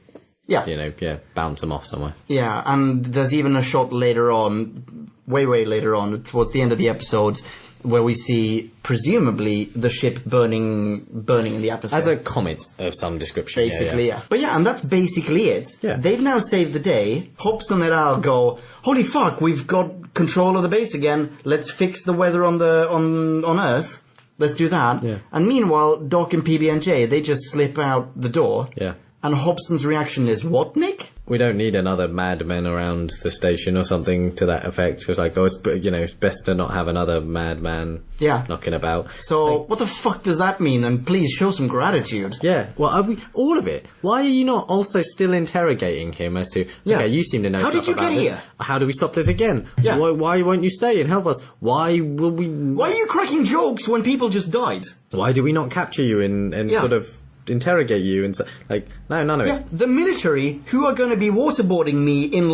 bounce them off somewhere. Yeah, and there's even a shot later on, way later on, towards the end of the episode, where we see, presumably, the ship burning in the atmosphere. As a comet of some description. Basically, yeah. But yeah, and that's basically it. Yeah. They've now saved the day. Hobson et al. Go, holy fuck, we've got control of the base again. Let's fix the weather on Earth. Let's do that. Yeah. And meanwhile, Doc and PB&J, they just slip out the door. Yeah. And Hobson's reaction is, what, Nick? We don't need another madman around the station or something to that effect. It's like, it's best to not have another madman knocking about. So, what the fuck does that mean? And please show some gratitude. Yeah, well, all of it. Why are you not also still interrogating him as to, okay, you seem to know stuff about this. How did you get here? How do we stop this again? Yeah. Why won't you stay and help us? Why will we... Why are you cracking jokes when people just died? Why do we not capture you and sort of... interrogate you and no, none of it. The military, who are going to be waterboarding me in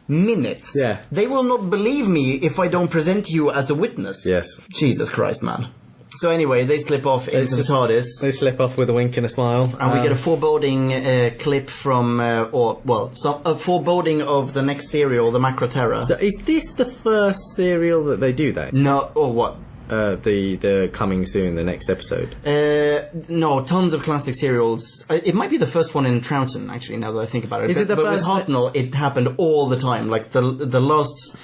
minutes. Yeah. They will not believe me if I don't present you as a witness. Yes. Jesus Christ, man. So anyway, they slip off into the TARDIS. They slip off with a wink and a smile. And we get a foreboding clip from, a foreboding of the next serial, the Macro Terror. So is this the first serial that they do that? No, or what? The coming soon, the next episode. No, tons of classic serials. It might be the first one in Troughton, actually, now that I think about it. Is it the first? With Hartnell, it happened all the time. Like, the last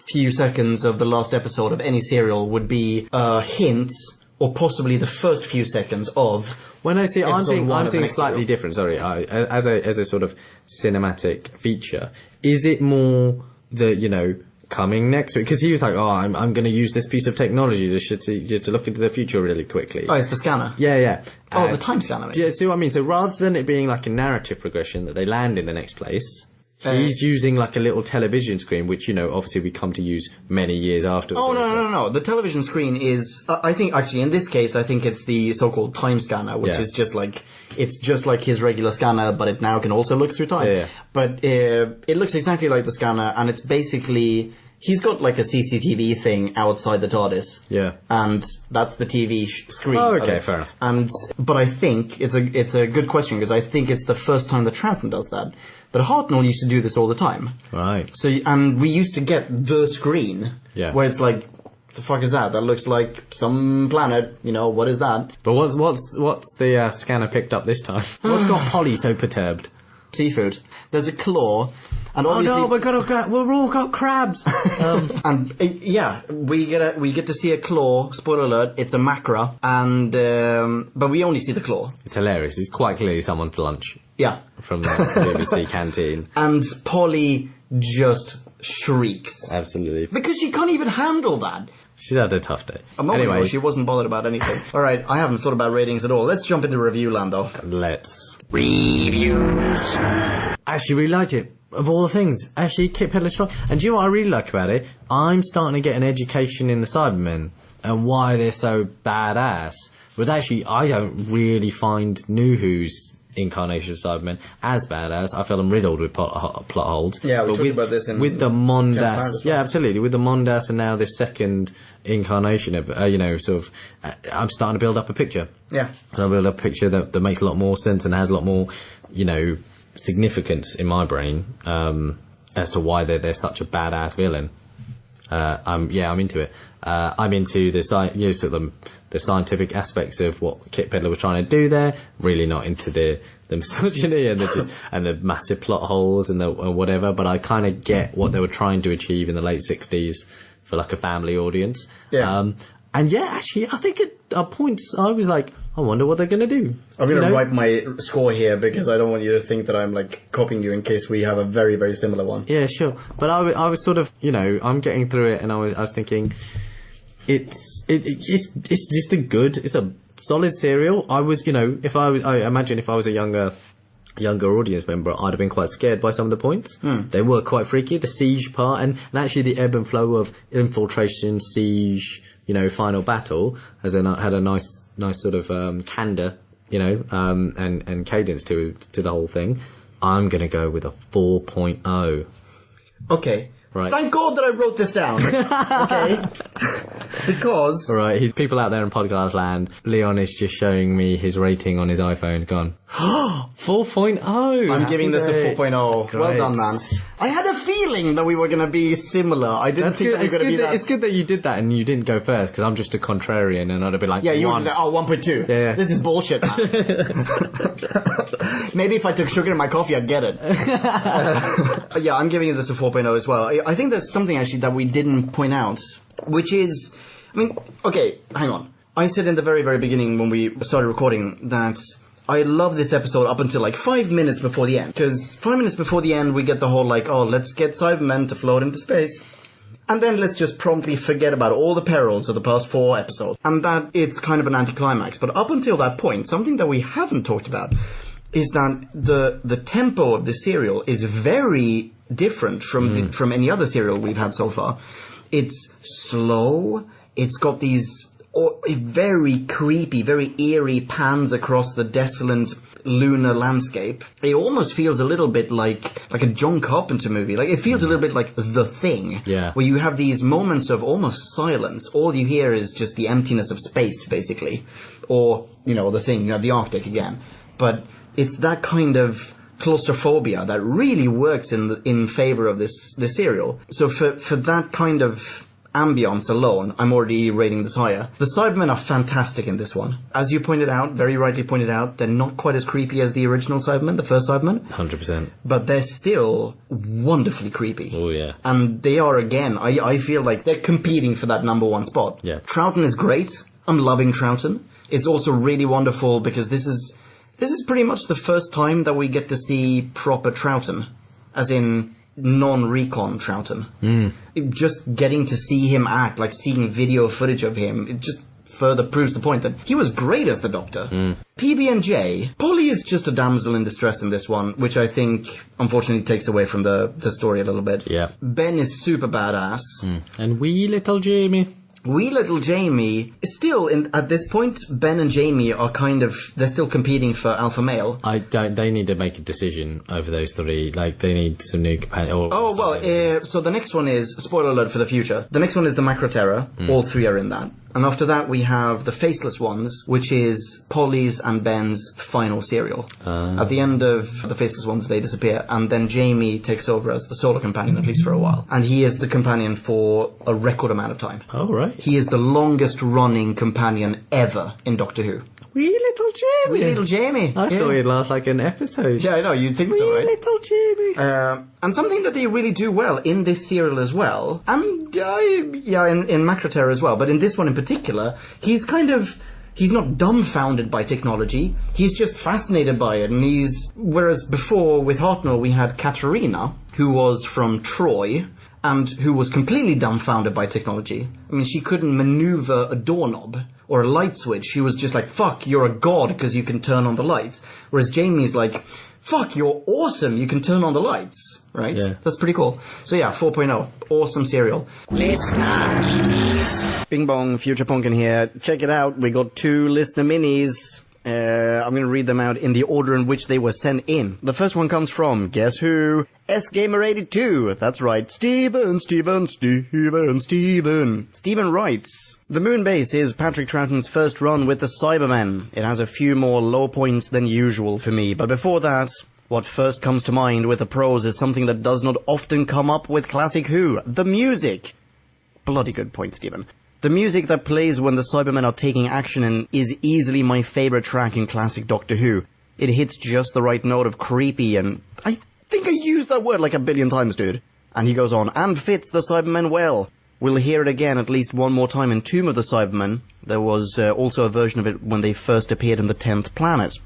few seconds of the last episode of any serial would be a hint, or possibly the first few seconds of... Well, no, see, I'm seeing slightly different, sorry. As a sort of cinematic feature, is it more the, coming next week? Because he was like, I'm going to use this piece of technology to look into the future really quickly. Oh, it's the scanner? Yeah. The time scanner. Do you see what I mean? So rather than it being like a narrative progression that they land in the next place, he's using like a little television screen, which, obviously we come to use many years afterwards. Oh, no. The television screen is, I think, actually, in this case, I think it's the so-called time scanner, which is just like his regular scanner, but it now can also look through time. Yeah. But it looks exactly like the scanner, and it's basically... He's got like a CCTV thing outside the TARDIS. Yeah. And that's the TV screen. Oh, okay, fair enough. But I think it's a good question, because I think it's the first time that Troughton does that. But Hartnell used to do this all the time. Right. So, and we used to get the screen. Yeah. Where it's like, the fuck is that? That looks like some planet. What is that? But what's the scanner picked up this time? What's got Polly so perturbed? Seafood. There's a claw. And obviously, we've all got crabs. And we get to see a claw. Spoiler alert! It's a macra, and but we only see the claw. It's hilarious. It's quite clearly someone's lunch. Yeah, from the BBC canteen. And Polly just shrieks. Absolutely, because she can't even handle that. She's had a tough day. Anyway, she wasn't bothered about anything. All right, I haven't thought about ratings at all. Let's jump into review land, though. Let's. Reviews. I actually really liked it. Of all the things, actually, Kit Pedler's strong. And do you know what I really like about it? I'm starting to get an education in the Cybermen and why they're so badass. But actually, I don't really find Nuhu's incarnation of Cybermen as badass. I feel them riddled with plot holes. Yeah, we talked about this with the Mondas. Yeah, absolutely. With the Mondas and now this second incarnation of, I'm starting to build up a picture. Yeah. So I build up a picture that makes a lot more sense and has a lot more, significance in my brain as to why they're such a badass villain. I'm into it. I'm into the scientific aspects of what Kit Pedler was trying to do there. Really not into the misogyny and the massive plot holes and whatever. But I kind of get what they were trying to achieve in the late 60s for like a family audience. Yeah. Actually, I think at points I was like, I wonder what they're going to do. I'm going to write my score here because I don't want you to think that I'm like copying you in case we have a very, very similar one. Yeah, sure. But I was sort of, I'm getting through it and I was thinking, it's just it's a solid serial. I was, I imagine if I was a younger audience member, I'd have been quite scared by some of the points. They were quite freaky. The siege part and actually the ebb and flow of infiltration, siege, final battle had a nice sort of candor, and cadence to the whole thing. I'm gonna go with a 4.0. Okay. Right. Thank God that I wrote this down. Okay. Because... All right, people out there in podcast land, Leon is just showing me his rating on his iPhone. Gone. 4.0! I'm giving this a 4.0. Great. Well done, man. I had a feeling that we were going to be similar. I didn't think that we were going to be that... It's good that you did that and you didn't go first, because I'm just a contrarian and I'd have been like, yeah, you would were just like, 1.2. Yeah. This is bullshit, man. Maybe if I took sugar in my coffee, I'd get it. Yeah, I'm giving this a 4.0 as well. I think there's something, actually, that we didn't point out, which is... okay, hang on. I said in the very, very beginning when we started recording that I love this episode up until like 5 minutes before the end. Because 5 minutes before the end, we get the whole like, let's get Cybermen to float into space. And then let's just promptly forget about all the perils of the past 4 episodes. And that it's kind of an anticlimax. But up until that point, something that we haven't talked about is that the tempo of the serial is very different from any other serial we've had so far. It's slow. It's got these very creepy, very eerie pans across the desolate lunar landscape. It almost feels a little bit like a John Carpenter movie. Like, it feels a little bit like The Thing. Yeah. Where you have these moments of almost silence. All you hear is just the emptiness of space, basically. Or, The Thing, you have the Arctic again. But it's that kind of claustrophobia that really works in favor of this serial. So for that kind of ambience alone, I'm already rating this higher. The Cybermen are fantastic in this one. As you pointed out, very rightly pointed out, they're not quite as creepy as the original Cybermen, the first Cybermen. 100%. But they're still wonderfully creepy. Oh, yeah. And they are, again, I feel like they're competing for that number 1 spot. Yeah. Troughton is great. I'm loving Troughton. It's also really wonderful because this is pretty much the first time that we get to see proper Troughton. As in... non-recon Troughton. Just getting to see him act, like seeing video footage of him, it just further proves the point that he was great as the Doctor. PB&J, Polly is just a damsel in distress in this one, which I think unfortunately takes away from the story a little bit. Yeah. Ben is super badass. And wee little Jamie. Wee little Jamie, still, at this point, Ben and Jamie are they're still competing for alpha male. They need to make a decision over those 3. Like, they need some new companion. So the next one is, spoiler alert for the future, the next one is the Macro Terror. All 3 are in that. And after that, we have the Faceless Ones, which is Polly's and Ben's final serial. At the end of the Faceless Ones, they disappear, and then Jamie takes over as the solo companion, at least for a while. And he is the companion for a record amount of time. Oh, right. He is the longest-running companion ever in Doctor Who. Wee little Jamie. Wee little Jamie. I thought he'd last like an episode. Yeah, I know, you'd think so, right? Wee little Jamie. And something that they really do well in this serial as well, and in Macro Terror as well, but in this one in particular, he's not dumbfounded by technology, he's just fascinated by it, and whereas before with Hartnell we had Katarina, who was from Troy, and who was completely dumbfounded by technology. I mean, she couldn't maneuver a doorknob or a light switch. She was just like, fuck, you're a god because you can turn on the lights. Whereas Jamie's like, fuck, you're awesome, you can turn on the lights. Right? Yeah. That's pretty cool. So yeah, 4.0. Awesome serial. Listener minis. Bing bong, Future Punkin here. Check it out, we got 2 listener minis. I'm going to read them out in the order in which they were sent in. The first one comes from, guess who? SGamer82. That's right. Steven writes, the Moonbase is Patrick Troughton's first run with the Cybermen. It has a few more low points than usual for me, but before that, what first comes to mind with the prose is something that does not often come up with classic Who. The music. Bloody good point, Stephen. The music that plays when the Cybermen are taking action is easily my favourite track in classic Doctor Who. It hits just the right note of creepy, and I think I used that word like a billion times, dude. And he goes on, and fits the Cybermen well. We'll hear it again at least one more time in Tomb of the Cybermen. There was also a version of it when they first appeared in the 10th planet.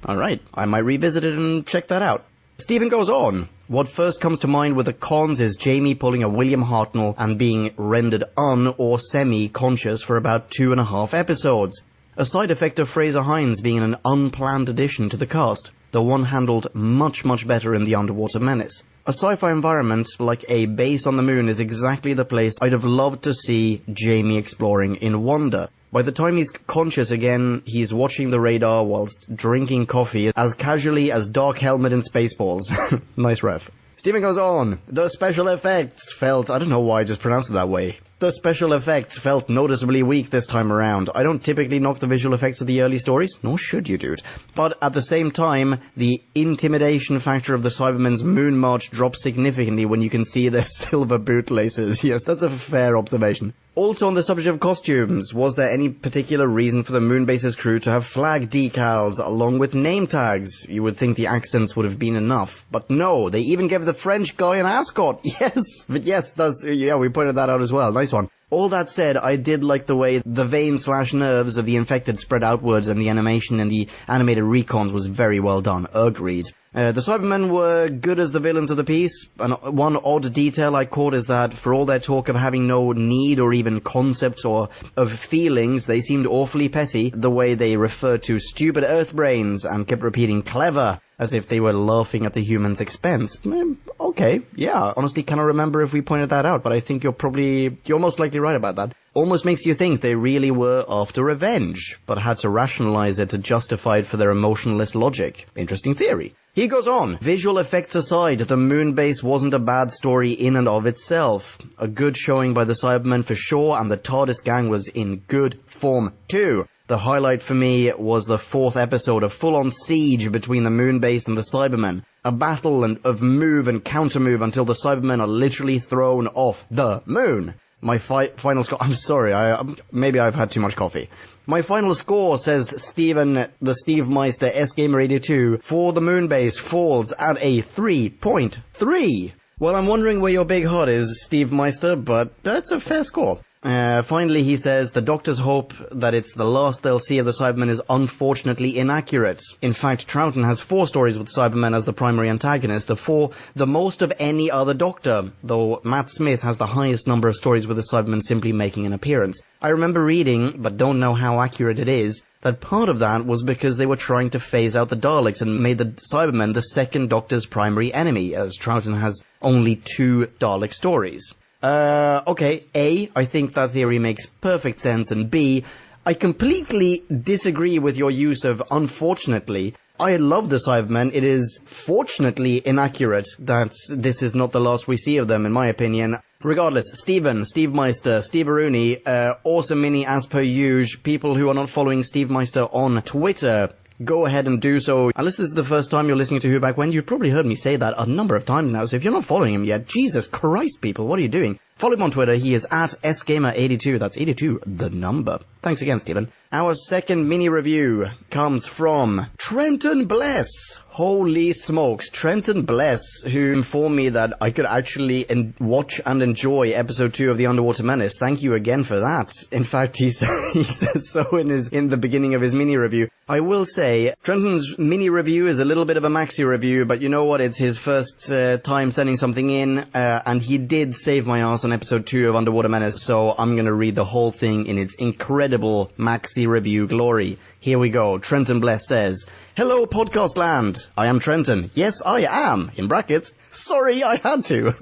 Alright, I might revisit it and check that out. Stephen goes on. What first comes to mind with the cons is Jamie pulling a William Hartnell and being rendered or semi-conscious for about 2.5 episodes. A side effect of Fraser Hines being an unplanned addition to the cast, the one handled much, much better in The Underwater Menace. A sci-fi environment like a base on the moon is exactly the place I'd have loved to see Jamie exploring in Wonder. By the time he's conscious again, he's watching the radar whilst drinking coffee as casually as Dark Helmet in Spaceballs. Nice ref. Stephen goes on. The special effects felt... I don't know why I just pronounced it that way. The special effects felt noticeably weak this time around. I don't typically knock the visual effects of the early stories, nor should you, dude. But at the same time, the intimidation factor of the Cybermen's moon march drops significantly when you can see their silver bootlaces. Yes, that's a fair observation. Also on the subject of costumes, was there any particular reason for the Moonbase's crew to have flag decals along with name tags? You would think the accents would have been enough. But no, they even gave the French guy an ascot. Yes, but yes, we pointed that out as well. Nice one. All that said, I did like the way the veins/nerves of the infected spread outwards, and the animation in the animated recons was very well done. Agreed. The Cybermen were good as the villains of the piece, and one odd detail I caught is that for all their talk of having no need or even concepts or of feelings, they seemed awfully petty, the way they referred to stupid Earth brains and kept repeating clever, as if they were laughing at the humans' expense. Okay, yeah, honestly cannot remember if we pointed that out, but I think you're most likely right about that. Almost makes you think they really were after revenge, but had to rationalize it to justify it for their emotionless logic. Interesting theory. He goes on. Visual effects aside, the Moonbase wasn't a bad story in and of itself. A good showing by the Cybermen for sure, and the TARDIS gang was in good form too. The highlight for me was the 4th episode, a full-on siege between the Moonbase and the Cybermen. A battle of move and counter-move until the Cybermen are literally thrown off the moon. My final score... I'm sorry, maybe I've had too much coffee. My final score, says Steven, the Steve Meister SGamer82, for the Moonbase falls at a 3.3. Well, I'm wondering where your big heart is, Steve Meister, but that's a fair score. Finally, he says, the Doctors hope that it's the last they'll see of the Cybermen is unfortunately inaccurate. In fact, Troughton has 4 stories with Cybermen as the primary antagonist, the most of any other Doctor, though Matt Smith has the highest number of stories with the Cybermen simply making an appearance. I remember reading, but don't know how accurate it is, that part of that was because they were trying to phase out the Daleks and made the Cybermen the second Doctor's primary enemy, as Troughton has only 2 Dalek stories. Okay, A, I think that theory makes perfect sense, and B, I completely disagree with your use of unfortunately. I love the Cybermen. It is fortunately inaccurate that this is not the last we see of them, in my opinion. Regardless, Steven, Steve Meister, Steve Rooney, awesome mini as per usual. People who are not following Steve Meister on Twitter, go ahead and do so. Unless this is the first time you're listening to Who Back When, you've probably heard me say that a number of times now, so if you're not following him yet, Jesus Christ, people, what are you doing? Follow him on Twitter. He is at SGamer82. That's 82, the number. Thanks again, Stephen. Our second mini review comes from Trenton Bless. Holy smokes, Trenton Bless, who informed me that I could actually watch and enjoy episode 2 of The Underwater Menace. Thank you again for that. In fact, he says so in the beginning of his mini review. I will say, Trenton's mini review is a little bit of a maxi review, but you know what? It's his first time sending something in, and he did save my ass on episode 2 of Underwater Menace, so I'm gonna read the whole thing in its incredible maxi review glory. Here we go. Trenton Bless says, "Hello, podcast land. I am Trenton. Yes, I am. In brackets. Sorry, I had to."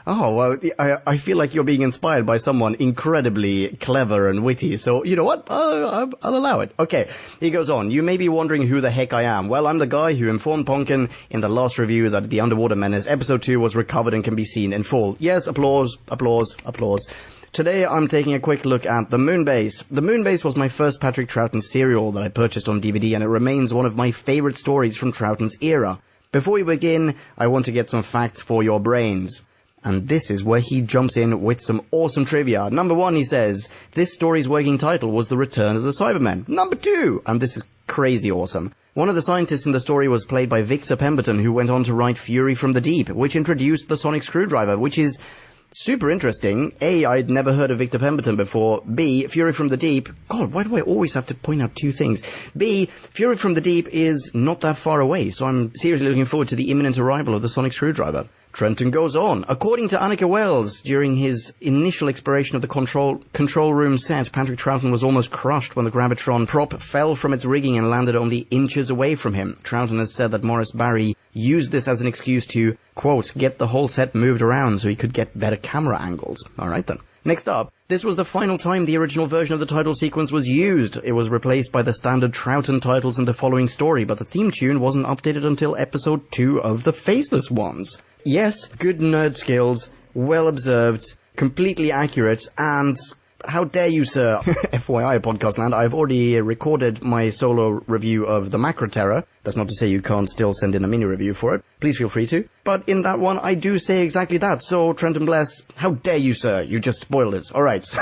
Oh, well, I feel like you're being inspired by someone incredibly clever and witty, so you know what? I'll allow it. Okay, he goes on. You may be wondering who the heck I am. Well, I'm the guy who informed Ponkin in the last review that The Underwater Menace episode 2 was recovered and can be seen in full. Yes, applause, applause, applause. Today I'm taking a quick look at The Moonbase. The Moonbase was my first Patrick Troughton serial that I purchased on DVD, and it remains one of my favorite stories from Troughton's era. Before we begin, I want to get some facts for your brains. And this is where he jumps in with some awesome trivia. Number 1, he says, this story's working title was The Return of the Cybermen. Number 2, and this is crazy awesome, one of the scientists in the story was played by Victor Pemberton, who went on to write Fury from the Deep, which introduced the sonic screwdriver, which is Super interesting. A, I'd never heard of Victor Pemberton before. B, Fury from the Deep. God, why do I always have to point out two things? B, Fury from the Deep is not that far away, so I'm seriously looking forward to the imminent arrival of the sonic screwdriver. Trenton goes on. According to Annika Wells, during his initial exploration of the control room set, Patrick Troughton was almost crushed when the Gravitron prop fell from its rigging and landed only inches away from him. Troughton has said that Morris Barry used this as an excuse to, quote, get the whole set moved around so he could get better camera angles. Alright then. Next up, this was the final time the original version of the title sequence was used. It was replaced by the standard Troughton titles in the following story, but the theme tune wasn't updated until episode 2 of The Faceless Ones. Yes, good nerd skills, well observed, completely accurate, and how dare you, sir? FYI, Podcast Land, I've already recorded my solo review of the Macro Terror. That's not to say you can't still send in a mini review for it. Please feel free to. But in that one, I do say exactly that. So, Trenton Bless, how dare you, sir? You just spoiled it. Alright.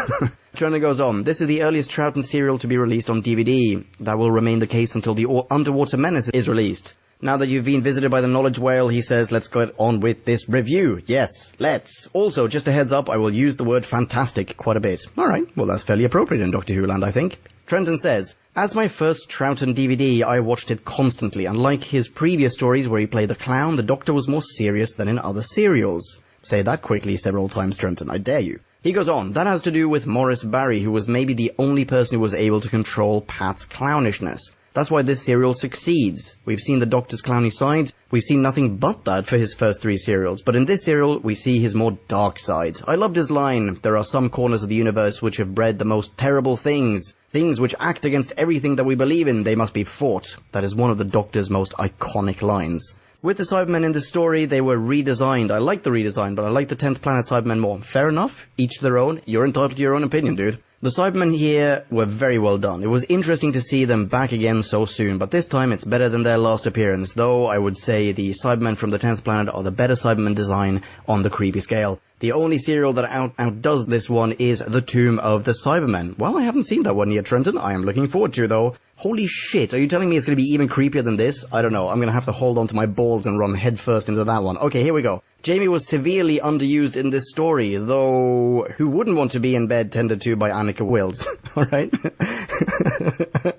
Trenton goes on. This is the earliest Troughton serial to be released on DVD. That will remain the case until the Underwater Menace is released. Now that you've been visited by the knowledge whale, he says, let's get on with this review. Yes, let's. Also, just a heads up, I will use the word fantastic quite a bit. Alright, well that's fairly appropriate in Doctor Who land, I think. Trenton says, as my first Troughton DVD, I watched it constantly. Unlike his previous stories where he played the clown, the Doctor was more serious than in other serials. Say that quickly several times, Trenton, I dare you. He goes on, that has to do with Morris Barry, who was maybe the only person who was able to control Pat's clownishness. That's why this serial succeeds. We've seen the Doctor's clowny side, we've seen nothing but that for his first 3 serials, but in this serial we see his more dark side. I loved his line, there are some corners of the universe which have bred the most terrible things. Things which act against everything that we believe in, they must be fought. That is one of the Doctor's most iconic lines. With the Cybermen in this story, they were redesigned. I like the redesign, but I like the 10th Planet Cybermen more. Fair enough, each their own, you're entitled to your own opinion, dude. The Cybermen here were very well done. It was interesting to see them back again so soon, but this time it's better than their last appearance, though I would say the Cybermen from the 10th Planet are the better Cybermen design on the creepy scale. The only serial that outdoes this one is The Tomb of the Cybermen. Well, I haven't seen that one yet, Trenton. I am looking forward to, though. Holy shit, are you telling me it's going to be even creepier than this? I don't know, I'm going to have to hold on to my balls and run headfirst into that one. Okay, here we go. Jamie was severely underused in this story, though who wouldn't want to be in bed tended to by Annika Wills? Alright?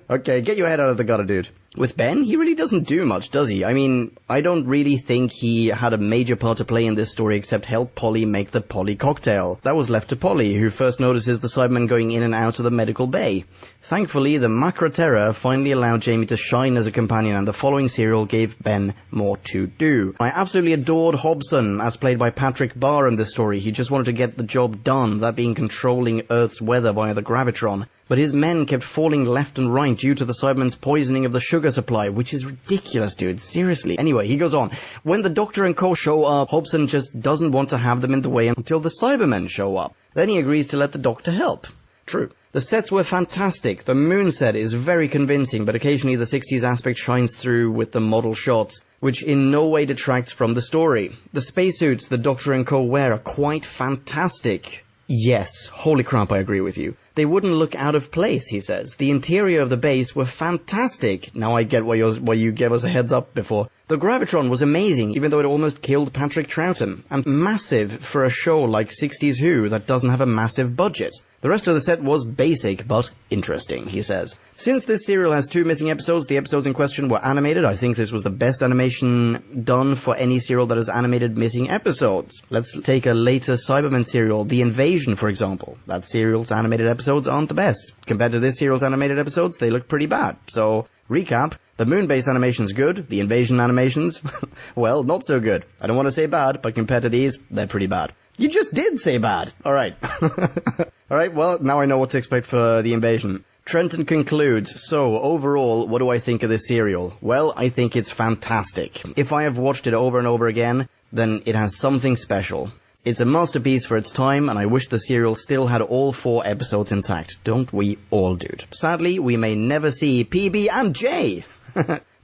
Okay, get your head out of the gutter, dude. With Ben, he really doesn't do much, does he? I mean, I don't really think he had a major part to play in this story except help Polly make the Polly cocktail. That was left to Polly, who first notices the Cybermen going in and out of the medical bay. Thankfully, the Macro Terror finally allowed Jamie to shine as a companion, and the following serial gave Ben more to do. I absolutely adored Hobson, as played by Patrick Barr in this story. He just wanted to get the job done, that being controlling Earth's weather via the Gravitron. But his men kept falling left and right due to the Cybermen's poisoning of the sugar supply, which is ridiculous, dude. Seriously. Anyway, he goes on. When the Doctor and co show up, Hobson just doesn't want to have them in the way until the Cybermen show up. Then he agrees to let the Doctor help. True. The sets were fantastic. The moon set is very convincing, but occasionally the 60s aspect shines through with the model shots, which in no way detracts from the story. The spacesuits the Doctor and co wear are quite fantastic. Yes, holy crap, I agree with you. They wouldn't look out of place, he says. The interior of the base were fantastic. Now I get why you gave us a heads up before. The Gravitron was amazing, even though it almost killed Patrick Troughton. And massive for a show like 60s Who that doesn't have a massive budget. The rest of the set was basic, but interesting, he says. Since this serial has 2 missing episodes, the episodes in question were animated. I think this was the best animation done for any serial that has animated missing episodes. Let's take a later Cybermen serial, The Invasion, for example. That serial's animated episodes aren't the best. Compared to this serial's animated episodes, they look pretty bad. So, recap, the Moonbase animation's good, the Invasion animations, well, not so good. I don't want to say bad, but compared to these, they're pretty bad. You just did say bad! Alright. Alright, well, now I know what to expect for The Invasion. Trenton concludes, so, overall, what do I think of this serial? Well, I think it's fantastic. If I have watched it over and over again, then it has something special. It's a masterpiece for its time, and I wish the serial still had all 4 episodes intact. Don't we all, dude? Sadly, we may never see PB and J!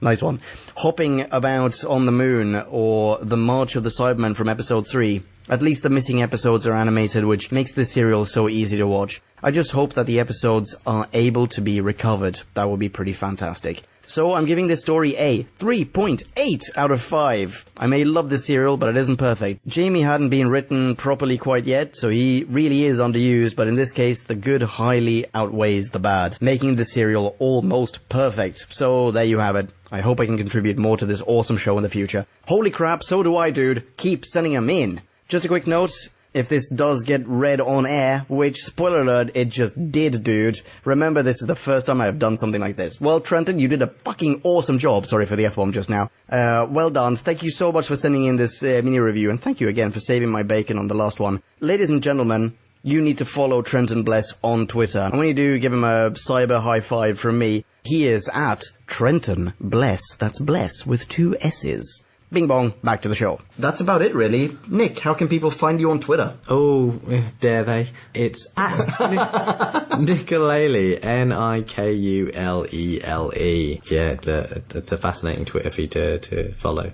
Nice one. Hopping about on the moon, or the March of the Cybermen from episode 3. At least the missing episodes are animated, which makes this serial so easy to watch. I just hope that the episodes are able to be recovered. That would be pretty fantastic. So I'm giving this story a 3.8 out of 5. I may love this serial, but it isn't perfect. Jamie hadn't been written properly quite yet, so he really is underused, but in this case, the good highly outweighs the bad, making the serial almost perfect. So there you have it. I hope I can contribute more to this awesome show in the future. Holy crap, so do I, dude. Keep sending them in. Just a quick note, if this does get read on air, which, spoiler alert, it just did, dude. Remember, this is the first time I have done something like this. Well, Trenton, you did a fucking awesome job. Sorry for the F-bomb just now. Well done. Thank you so much for sending in this mini review, and thank you again for saving my bacon on the last one. Ladies and gentlemen, you need to follow Trenton Bless on Twitter. And when you do, give him a cyber high five from me. He is at Trenton Bless. That's Bless with 2 S's. Bing bong, back to the show. That's about it, really. Nick, how can people find you on Twitter? Oh, dare they? It's at Nikulele, Nikulele. Yeah, it's a fascinating Twitter feed to follow.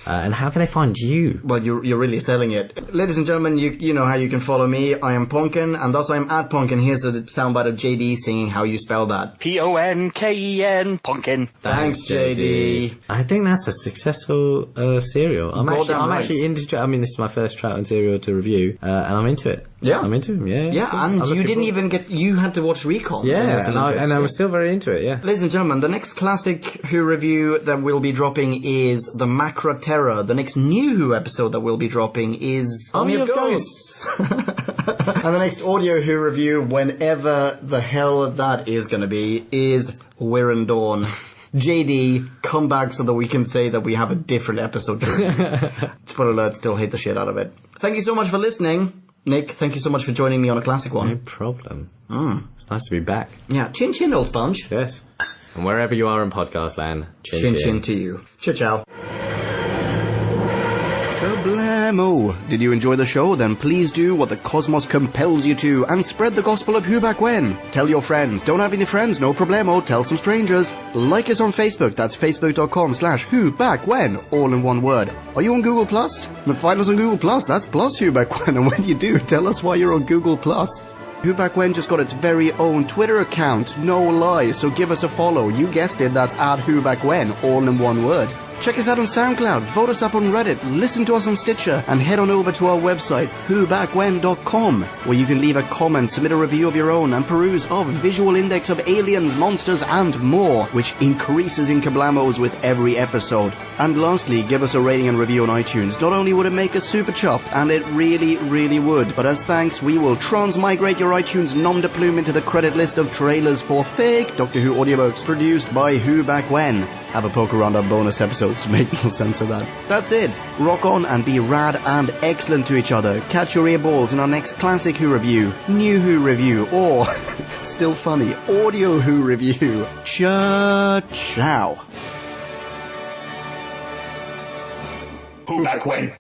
And how can they find you? Well, you're really selling it. Ladies and gentlemen, you know how you can follow me. I am Ponkin, and thus I am at Ponkin. Here's a soundbite of JD singing how you spell that. Ponken, Ponkin. Thanks, JD. I think that's a successful serial. I'm actually into. I mean, this is my first Trout and serial to review, and I'm into it. Yeah, I'm into him. Yeah, yeah, and you didn't even get. You had to watch recons. Yeah, and I was still very into it. Yeah. Ladies and gentlemen, the next classic Who review that we'll be dropping is the Macra Terror. The next new Who episode that we'll be dropping is Army of Ghosts. And the next audio Who review, whenever the hell that is going to be, is Wirren Dawn. JD, come back so that we can say that we have a different episode. Spoiler alert, still hate the shit out of it. Thank you so much for listening. Nick, thank you so much for joining me on a classic one. No problem. It's nice to be back. Yeah, chin chin, old sponge. Yes. And wherever you are in podcast land, chin chin to you. Ciao ciao. Kablamo! Did you enjoy the show? Then please do what the cosmos compels you to and spread the gospel of Who Back When. Tell your friends. Don't have any friends? No problemo. Tell some strangers. Like us on Facebook. That's facebook.com/Who Back When. All in one word. Are you on Google Plus? Then find us on Google Plus. That's plus Who Back When. And when you do, tell us why you're on Google Plus. Who Back When just got its very own Twitter account. No lie. So give us a follow. You guessed it. That's at Who Back When. All in one word. Check us out on SoundCloud, vote us up on Reddit, listen to us on Stitcher, and head on over to our website, whobackwhen.com, where you can leave a comment, submit a review of your own, and peruse our visual index of aliens, monsters, and more, which increases in kablamos with every episode. And lastly, give us a rating and review on iTunes. Not only would it make us super chuffed, and it really, really would, but as thanks, we will transmigrate your iTunes nom de plume into the credit list of trailers for fake Doctor Who audiobooks produced by Who Back When. Have a poke around our bonus episodes to make more sense of that. That's it. Rock on and be rad and excellent to each other. Catch your earballs in our next classic Who review, new Who review, or, still funny, audio Who review. Ciao. Who Back When?